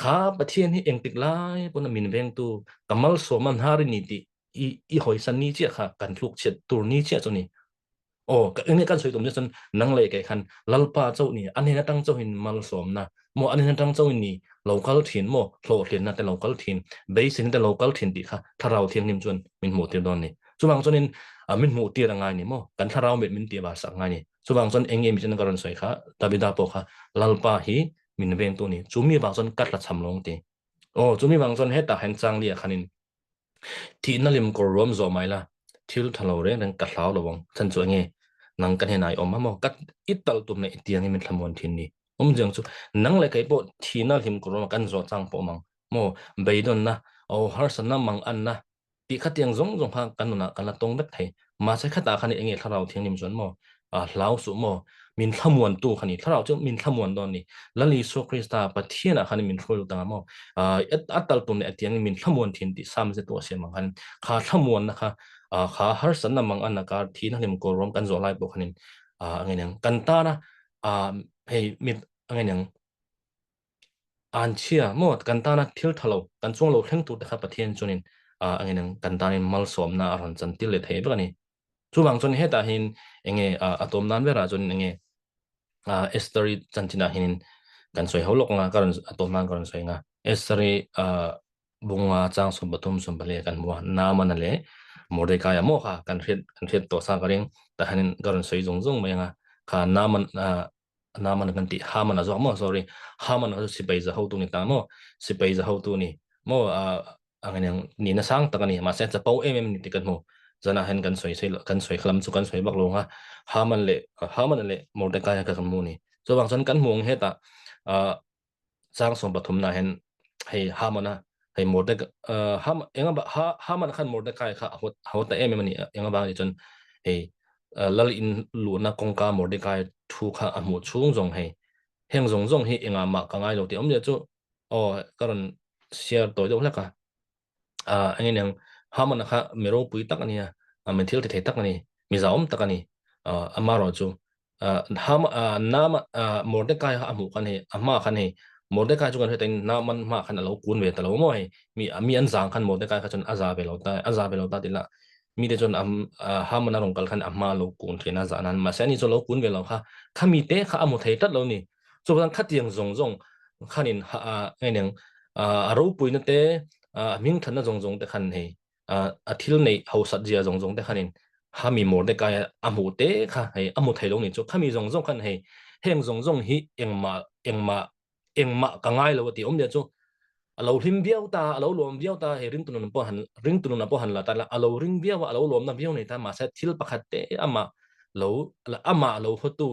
ข้าประเทศนี้ยังติดไล่บนมินเวงตัวกำมัลสมันฮารินี่ที่อีหอยสันนี่เจ้าค่ะกันลูกเช็ดตัวนี้เจ้าจนนี่โอ้ก็อันนี้กันสวยตรงนี้จนนังเลยกับขันลัลปาเจ้านี่อันนี้นะตั้งเจ้าหินมัลสมนะโมอันนี้นะตั้งเจ้านี่ local team โมโผล่เทียนนะแต่ local team base นี่แต่ local team ดีค่ะถ้าเราเทียนนิ่มจนมินหมูเตียดอนนี่ส่วนบางส่วนนี้มินหมูเตียยังไงนี่โมกันถ้าเราเม็ดมินเตียบาสักไงนี่ส่วนบางส่วนเองมีจันการสวยค่ะตาบิดาโปค่ะลัลปาฮีมินเวงตัวนี้จุมีบางส่วนกัดละชำลงตีโอ้จุมีบางส่วนให้ตาเห็นจังเลียคันนี้ที่นั่นลิมกรวมโซไม่ละที่ลุทะเลเรื่องกัดเท้าระวังฉันจวนไงนังกันเห็นไหนออกมาโมกัดอิตาลตุ่มในเตียงนี่มันทำวันทีนี้จังจูนังเลยไอ้พวกที่นั่นหิมกรมกันจอดจังปอมังโมใบดอนนะเอาฮาร์สันนะมังอันนะที่ขัดยังจงพากันนะกันละตรงเบ็ดไทยมาใช้ขัดตาคันเองถ้าเราเที่ยงนิมส่วนโมลาวสุโมมินขมวนตู้คันนี้ถ้าเราจะมินขมวนตอนนี้แล้วลีโซคริสตาปะเทียนะคันนี้มินช่วยตั้งโมอัตตลตุนเนี่ยเตียงมินขมวนทินที่3 ตัวเสียมังคันขาขมวนนะคะขาฮาร์สันนะมังอันนะการที่นั่นหิมกรมกันจอดไล่ปกคันนี้ไงเนี่ยกันตานะให้มิอะไรอย่างอันเชียหมดกันตานะทิลทะเลกันช่วงเราเพ่งตัวนะครับประเทศจนิน anh em cần ta nên mal xóm na aron chân tiêu lệ thế bữa này chú bằng chân hết ta hin anh em atom nan về ra chân anh em esteri chân chỉ là hin kan soi hau lok nga karon atom nan karon soi nga esteri bunga chang som batum som bale kan mo na man le Mordecai mo kha kan riat to sa karing ta hanin karon soi zong zong mai nga kha na man kan ti ha man zo mo sorry ha man zo sipai za hau tu ni ta mo sipai za hau tu ni mo ang yang ni na sang ta ni ma se cha pau ni ti kan mo zana hen kan soi khlam chu kan soi bak lo nga ha man le Mordecai ka kan mo ni so bang son kan muang heta sang som pathum na hen hei hamana hei morde ham enga ba haman khan morde kai kha hot ta em mani enga ba ni chon hei lal in lu na kongka morde kai thu kha amu chung jong hei heng jong jong hi enga ma ka ngai lo ti om je chu o karon share to jo la ka anh em haman kha mero pui tak ania menthil te tak ani mi zaom tak ani amaro chu ham nama Mordecai ha amu kan he ama kan he Mordecai chu kan he ten na man ma khan alo kun ve talo mo he mi an zang khan Mordecai kha chon aza be lo ta tila mi de chon ha man rong kal khan amma lo kun thena za nan ma sani chu lo kun ve lo kha khami te kha amu thei tat lo ni chu kan khatiang zong zong khanin ngai neng aro pui na te ming thana zong zong te khan he athil nei ho sat jia zong zong te khanin hami Mordecai amu te kha he amu thei lo ni chu khami zong zong khan he heng zong zong hi engma ka ngai lo ti om de chu alo him biao ta alo lom biao ta he ring tunun po han la ta la alo ring biao alo lom na biao ni ta ma sa thil pakhat te ama lo hotu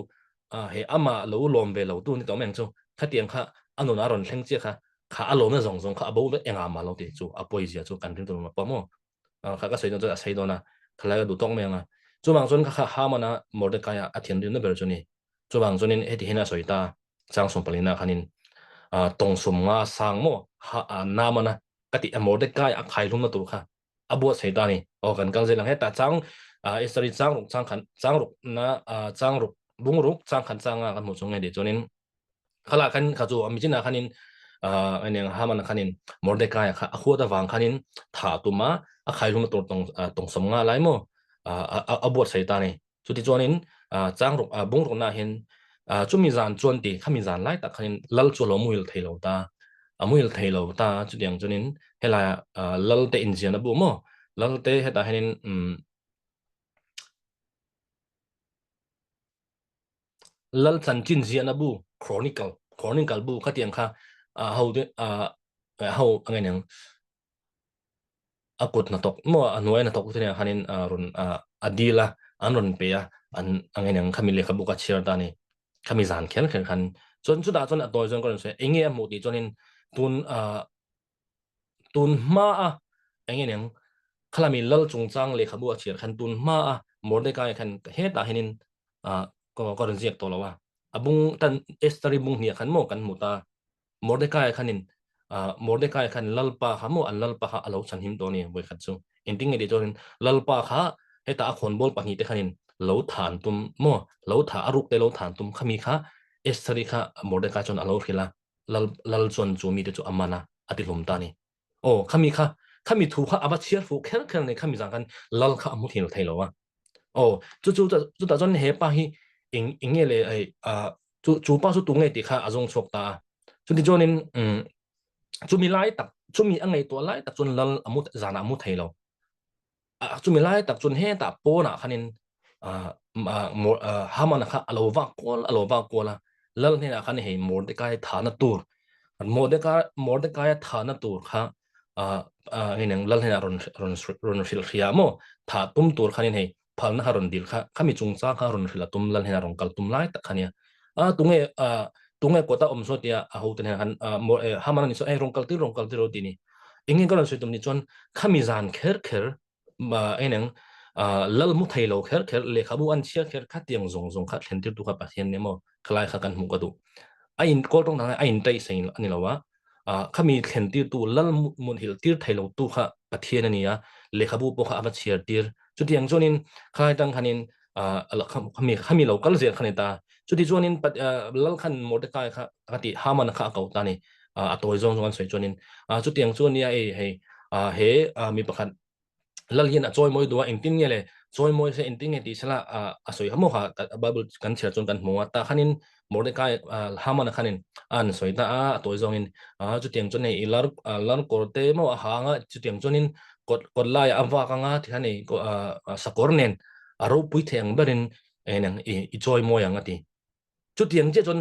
he ama lo lom ve lo tu ni to meng chu khatiang kha anu na ron thleng che kha alo na zong zong kha abo enga ma lo ti chu apoi zia chu kan ring tunun po mo kha ka sei no chu sei do na khala du tong menga chu bang chon kha ha mana Mordecai a thian rin na ber chu ni chu bang chonin he ti hena soita chang som palina khanin tong som nga sang mo na mana kati Mordecai a khai lum na tu kha abo sei ta ni o kan kang je lang he ta chang istari chang ruk na chang ruk bung ruk chang khan changa kan mo chung nge de chonin khala kan kha chu ami china khanin anh em ha man khanin Mordecai kha khu da wang khanin tha tuma a khai lum tur tong som nga lai mo abo sei ta ni chu ti chonin chang ruk bung ruk na hin chu mi zan chuan ti khami zan lai ta khanin lal chu lo muil theilo ta amuil theilo ta chu diang chunin hela lal te in zian bu mo lal te heta hanin lal chan chin zian bu chronicle bu khatiang kha hau de hau angai nang akut na tok mo anuai na tok te hanin run adila an run pe an angai nang khami le khabu ka chir ta ni khami zan khen khan chon chu da chon atoi chon kon se enge mu ti chonin tun ma angai nang khalami lal chung chang le khabu a chir khan tun ma Mordecai khan he ta henin ko ron ziak to lawa abung tan estari bung hnia khan mo kan muta Mordecai khanin Mordecai khan lalpa khamo an lalpa kha alo chan him to ni boi khat chu ending edi torin lalpa kha heta a khon bol pahni te khanin lo than tum mo lo tha aruk te lo than tum khami kha estari kha Mordecai chon alo khila lal chon chu mi te chu amana ati lum ta ni o khami thu kha aba chiar fu kher ne khami jang kan lal kha amu thil thailo wa o chu ta chon he pa hi inge le ai chu pa chu tu nge ti kha azong chok ta chu ti chonin chu mi lai tak chu mi angai to lai tak chun lal amu zana amu thailo chu mi lai tak chun he ta po na khanin hamana kha alova kola lal ne na khan he Mordecai thana tur Mordecai thana tur kha ngineng lal hena ron fil khia mo tha tum tur khanin he phal na haron dil kha khami chung cha kha ron fila tum lal hena ron kal tum lai tak khania tunge kota omso tia a ho ten han hamana ni so rong kal ti ro ti ni ingin kan so tum ni chon khami zan kher ma eneng lal mu thailo kher le khabu an chia kher kha tiang zong kha thlen tir tu kha pathian ne mo khlai kha kan mu ka du ain ko tong na ain tai sein ani lawa khami thlen tir tu lal mun hil tir thailo tu kha pathian ania le khabu po kha aba chiar tir chu tiang chonin khai tang khanin khami lo kal zer khanita chu ti chonin lal khan Mordecai kha ati haman kha kau ta ni a toy zong zong an sei chonin chu tiang chon ya hei เฮมีประคันลัลเฮียนจอยมวยตัวอินทินเงี้ยเลยจอยมวยเสียอินทินเงี้ยที่สละสวยขโมยค่ะบาบุกันเชื่อจนกันมัวตาขันินมอร์เดกายฮามันขันินสวยตาตัวจงอินจุดเตียงจนเนี่ยลาร์กอร์เตมหางจุดเตียงจนอินกดไล่ว่ากังที่ขันนี่ก็สกอร์เนนรูปพิธีอย่างแบบนั้นเนี่ยจอยมวยอย่างที่จุดเตียงเจ้าจน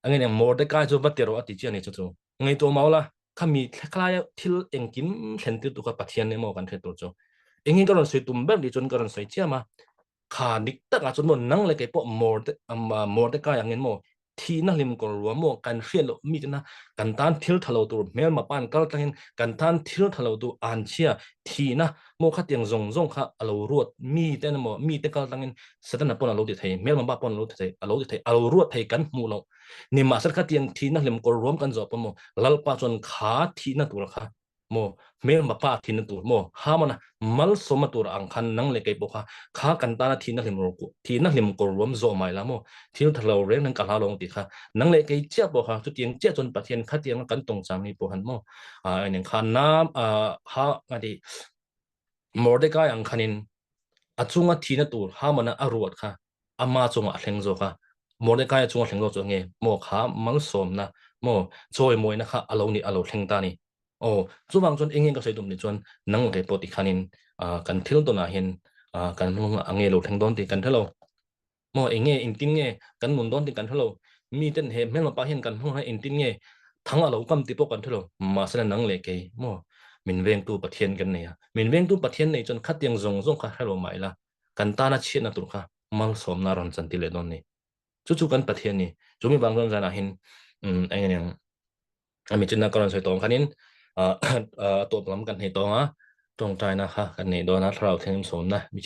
อันนี้มอร์เดกายจนบัตเตอร์ว่าที่เจ้านี่จุดตรงไงตัวเมาละข้ามีคล้ายๆที่เองกิมเห็นตัวกับปะเทียนเนี่ยมอกันเทตัวจง ingin karon soi tumber di chon karon soi chiama kha dik tak a chon mon nang le ke po mor te ka yang en mo thi na lim ko ro mo kan hrian lo mi na kan tan thil thalo tur mel ma pan kal tangin kan tan thil thalo tu an chia thi na mo kha tiang zong zong kha alo ruat mi te na mo mi te kal tangin satan pon alo ti thai mel ma ba pon alo ti thai alo ruat thai kan mu lo ni ma sar kha tiang thi na lim ko rom kan zo pa mo lal pa chon kha thi na tur kha mo mel ma pa thi na tur mo ha mana mal soma tur ang khan nang le kai boka kha kan ta na thi na hlim ro ku thi na hlim ko rom zo mai la mo thil thalo re nang ka la long ti kha nang le kai chia boka chu tiang chia chon pathian kha tiang kan tong chang ni po han mo nen khan na ha ngadi mordecai ang khanin achunga thi na tur ha mana aruat kha ama chunga thleng zo kha mordecai chunga thleng zo nge mo kha mal som na mo choi moi na kha alo ni alo thleng ta ni chu bang chon engin ka sei dum ni chon nang ke poti khanin kan thil to na hin kan mong ange lo thang don ti kan thalo mo enge in tin nge kan mun don ti kan thalo mi ten he mel ma pa hin kan mong ha in tin nge thang alo kam ti po kan thalo ma sa nang le ke mo min veng tu pathian kan ne ya min veng tu pathian nei chon khat yang zong zong kha halo mai la kan ta na chi na tur kha mal som na ron chan ti le don ni chu kan pathian ni chu mi bang ron jana hin anh em ami china karon soi tong khanin to plam kan hei tonga tong tai na kha kan nei do na thrau theng som na mi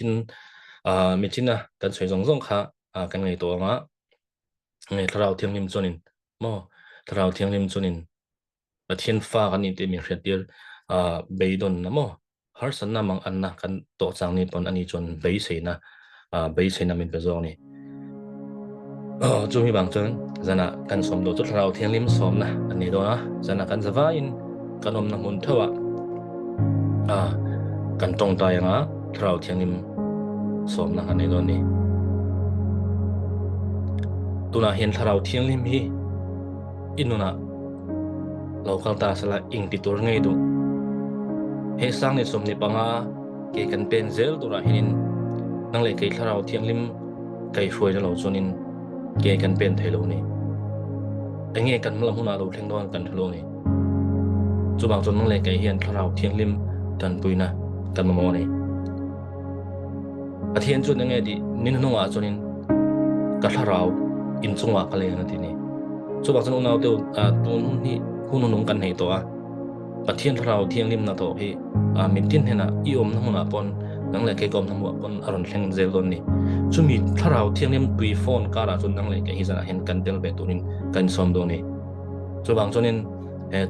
chin na kan soi zong zong kha kan ngei tonga ngei thrau theng lim chonin mo thrau theng lim chonin pathian fa kan ni te mi hretir beidon na mo har san na mang an na kan to chang ni pon ani chon bei sei na min pe zong ni chu mi bang chon zana kan som do chu thrau theng lim som na ani do na zana kan zawa in kanom na mun thawa kan tong ta yanga thrau thiang lim som na ani do ni tuna hian thrau thiang lim hi inuna local ta sala ing ti tur ngei du he sang ni som ni panga ke kan pen zel tura hin nang le ke thrau thiang lim kai foi lo chonin ke kan pen thelo ni enge kan mala huna lo thleng don kan thelo ni chu bang chon nang le kai hian thrau thiang lim tan puina kan mo ni pathian chu nang e di nin nonga chonin ka thrau in chunga ka le na ti ni chu bang chon unaw te tun ni hunu nong kan nei to pathian thrau thiang lim na to hi min tin hena i om na huna pon nang le ke kom na mo pon aron thleng zel don ni chumi thrau thiang lim tui phone kara chon nang le ke hi zana hen kan tel be tunin kan som do ni chu bang chonin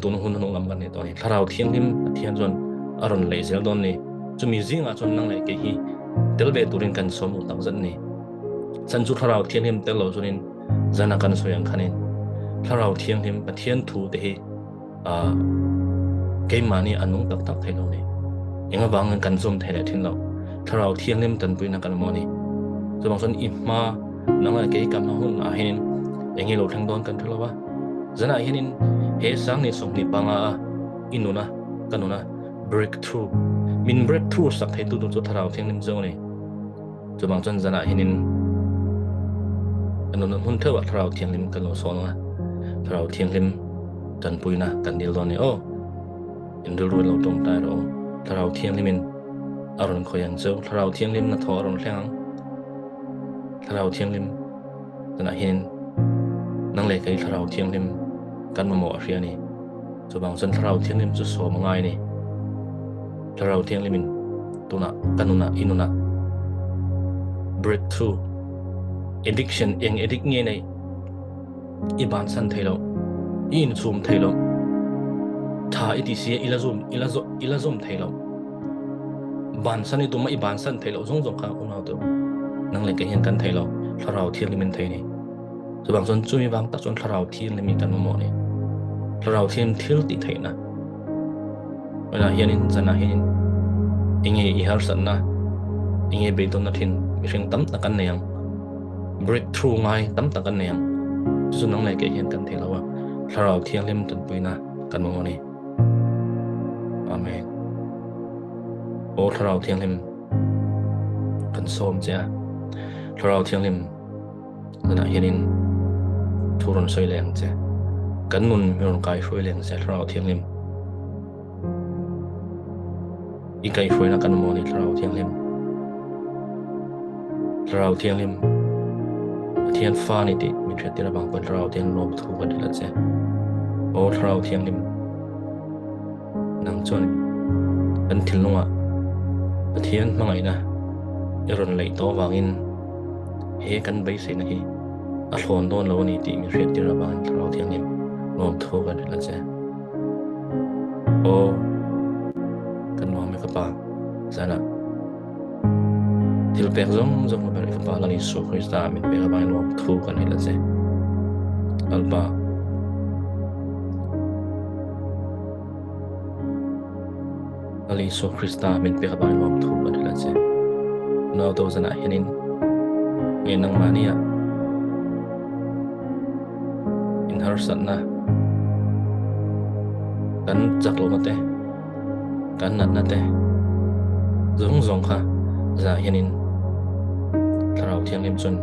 tun hun nong lam kan ni to ni thrau thiang lim pathian chon aron le zel don ni chumi zinga chon nang le ke hi tel be turin kan som utang zan ni chan chu thrau thiang lim tel lo chonin zana kan soyang khanin thrau thiang lim pathian thu te hi cái mà ni anung tak tak thay lo ni inga bang kan zum thay le thin lo tharau thiang lim tan puina kan mo ni so bang son ima nang la ke kam na hun a hin engi lo thang don kan thlo ba zana hin he sang ni som ni panga inuna kanuna breakthrough min breakthrough sak thay tu tu tharau thiang lim zo ni so bang son zana hin anun hun thewa tharau thiang lim kan lo so na tharau thiang lim tan puina kan dil don ni in dul lo tong tai ro tharau thiang limin aron khoyang zo tharau thiang lim na tho ron hlang tharau thiang lim tana hin nang le kai tharau thiang lim kan mo ria ni chu bang son tharau thiang lim chu so mangai ni tharau thiang limin tuna kanuna inuna breakthrough addiction eng addict nge nei iban san thailo in chum thailo tha iti sia ilazom thailo ban sani tuma i ban san thailo zong zong ka unaw to nang le ke hian kan thailo tharau thiang limin thaini so bang son chumi bang ta chon tharau thiang limin kan mo ni tharau thiam thil ti thaina na hianin zana hianin inge I har sanna inge beton na thin mihring tam tak kan neyang breakthrough ngai tam tak kan neyang chu nang le ke hian kan thelawa tharau thianghlim tan puina kan mongoni amen o tharau thianghlim kan som cha tharau thianghlim zana hianin thuron soi leng cha kan nun miron kai soi leng cha tharau thianghlim ikai soi na kan moni tharau thianghlim thian fa ni ti mi thia tira bang pan tharau thian lom thu kan la cha o tharau thianghlim nang chon kan thilnunga pathian mangai na iron lei to wangin he kan bai se na hi a hlon don lo ni ti mi thia tira bang tharau thianghlim lom thu kan la cha o kan no me ka pa sana til pek zong zong ber ka pa la ni so Krista min pe ka bang lom thu kan la cha alba ali so Krista min pe ka bang lom thu kan la cha no to sana hianin nge nang mania in har sanna kan chak lo mate kan nat nate zong zong kha za hianin tharau thianghlim chun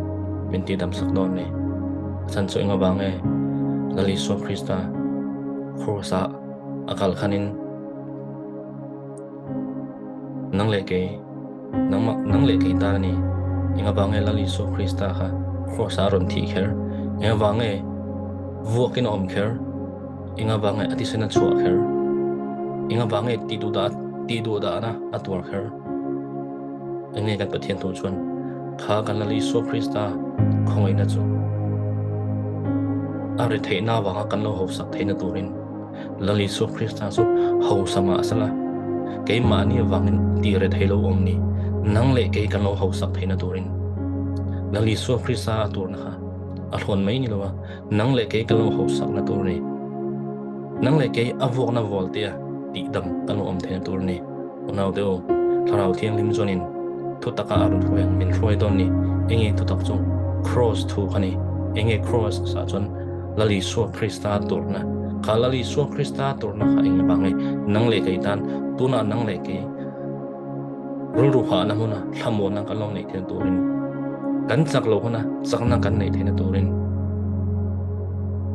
min ti dam sak don ne san choi nga bange lali so Krista khosa akal khanin nang le ke ta ni inga bange lali so Krista kha khosa ron thi kher inga bange vuakin om kher inga bange atisena chua kher inga bange ti du da na atwar kher enge kan pathian tu chuan kha kan lali so Krista khongoi na chu are theina wanga kan lo ho sak theina turin lali so Krista chu ho sama asala ke mani wangin ti re thelo omni nang le ke kan lo ho sak theina turin lali so Krista tur na kha a hlon mai ni lowa nang le ke kan lo ho sak na tur ni nang le ke avok na voltia ti dam kan lo om theina tur ni onau deu tharau thianghlim chonin thu taka arun huang min roi don ni enge thu tak chung cross thu khani enge cross sa chon lali so Krista turna kha lali so Krista turna kha enge bangai nang le kai tan tuna nang le ke ru ha na huna thamo na kan long nei the turin kan chak lo huna chakna kan nei the na turin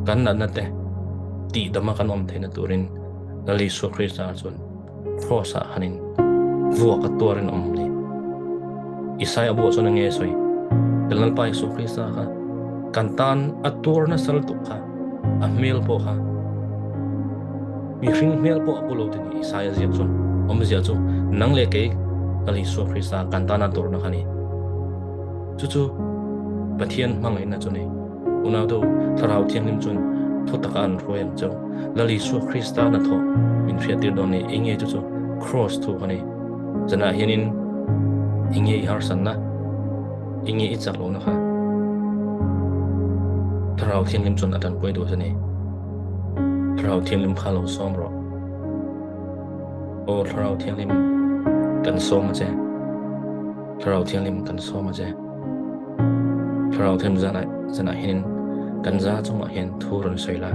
kan na te ti dama kan om the na turin lali so Krista chon khosa hanin vuwa ka tuarin om ni Isaya buat so nang esoi dalam pai so Krista ka kantan atur na sal tu ka amil po ka mi ring mel po apulo tin Isaya zia chon om zia chu nang le ke ali so Krista kantan atur na kani chu pathian mangai na chone una do tharau thianghlim chon thotakan royang chaw lali so Krista na tho min fiatir don ni inge chu cross thu kani jana hianin inge har sanna inge ichak lo na kha tharau thianghlim chon atan poi do sani tharau thianghlim khalo som ro o tharau thianghlim kan som che tharau thianghlim kan som che tharau them zana hin kan za chung a hian thu ron soila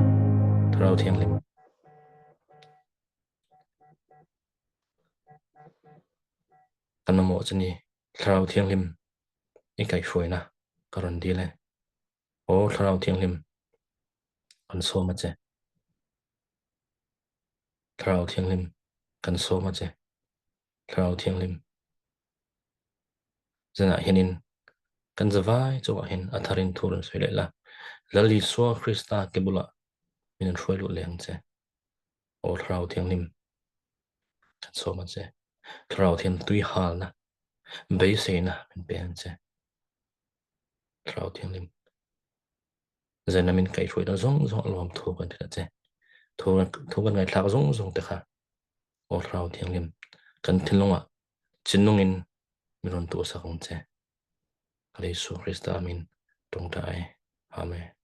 tharau thianghlim kan mo chani tharau thianghlim ikai hruina karon dile o tharau thianghlim kan soma che tharau thianghlim kan soma che tharau thianghlim zana hianin kan zawai chu a hin atharin thuron soilela lali so Krista kebula min roi lu leng che o tharau thianghlim kan soma che tharau thian tui hal na bei se na min pen che tharau thianghlim zana min kai roi da zong lom thu kan ta che thu kan ngai thak zong te kha o tharau thianghlim kan thilonga chinnungin miron tu sakong che Yesus Kristus amin tong tai amen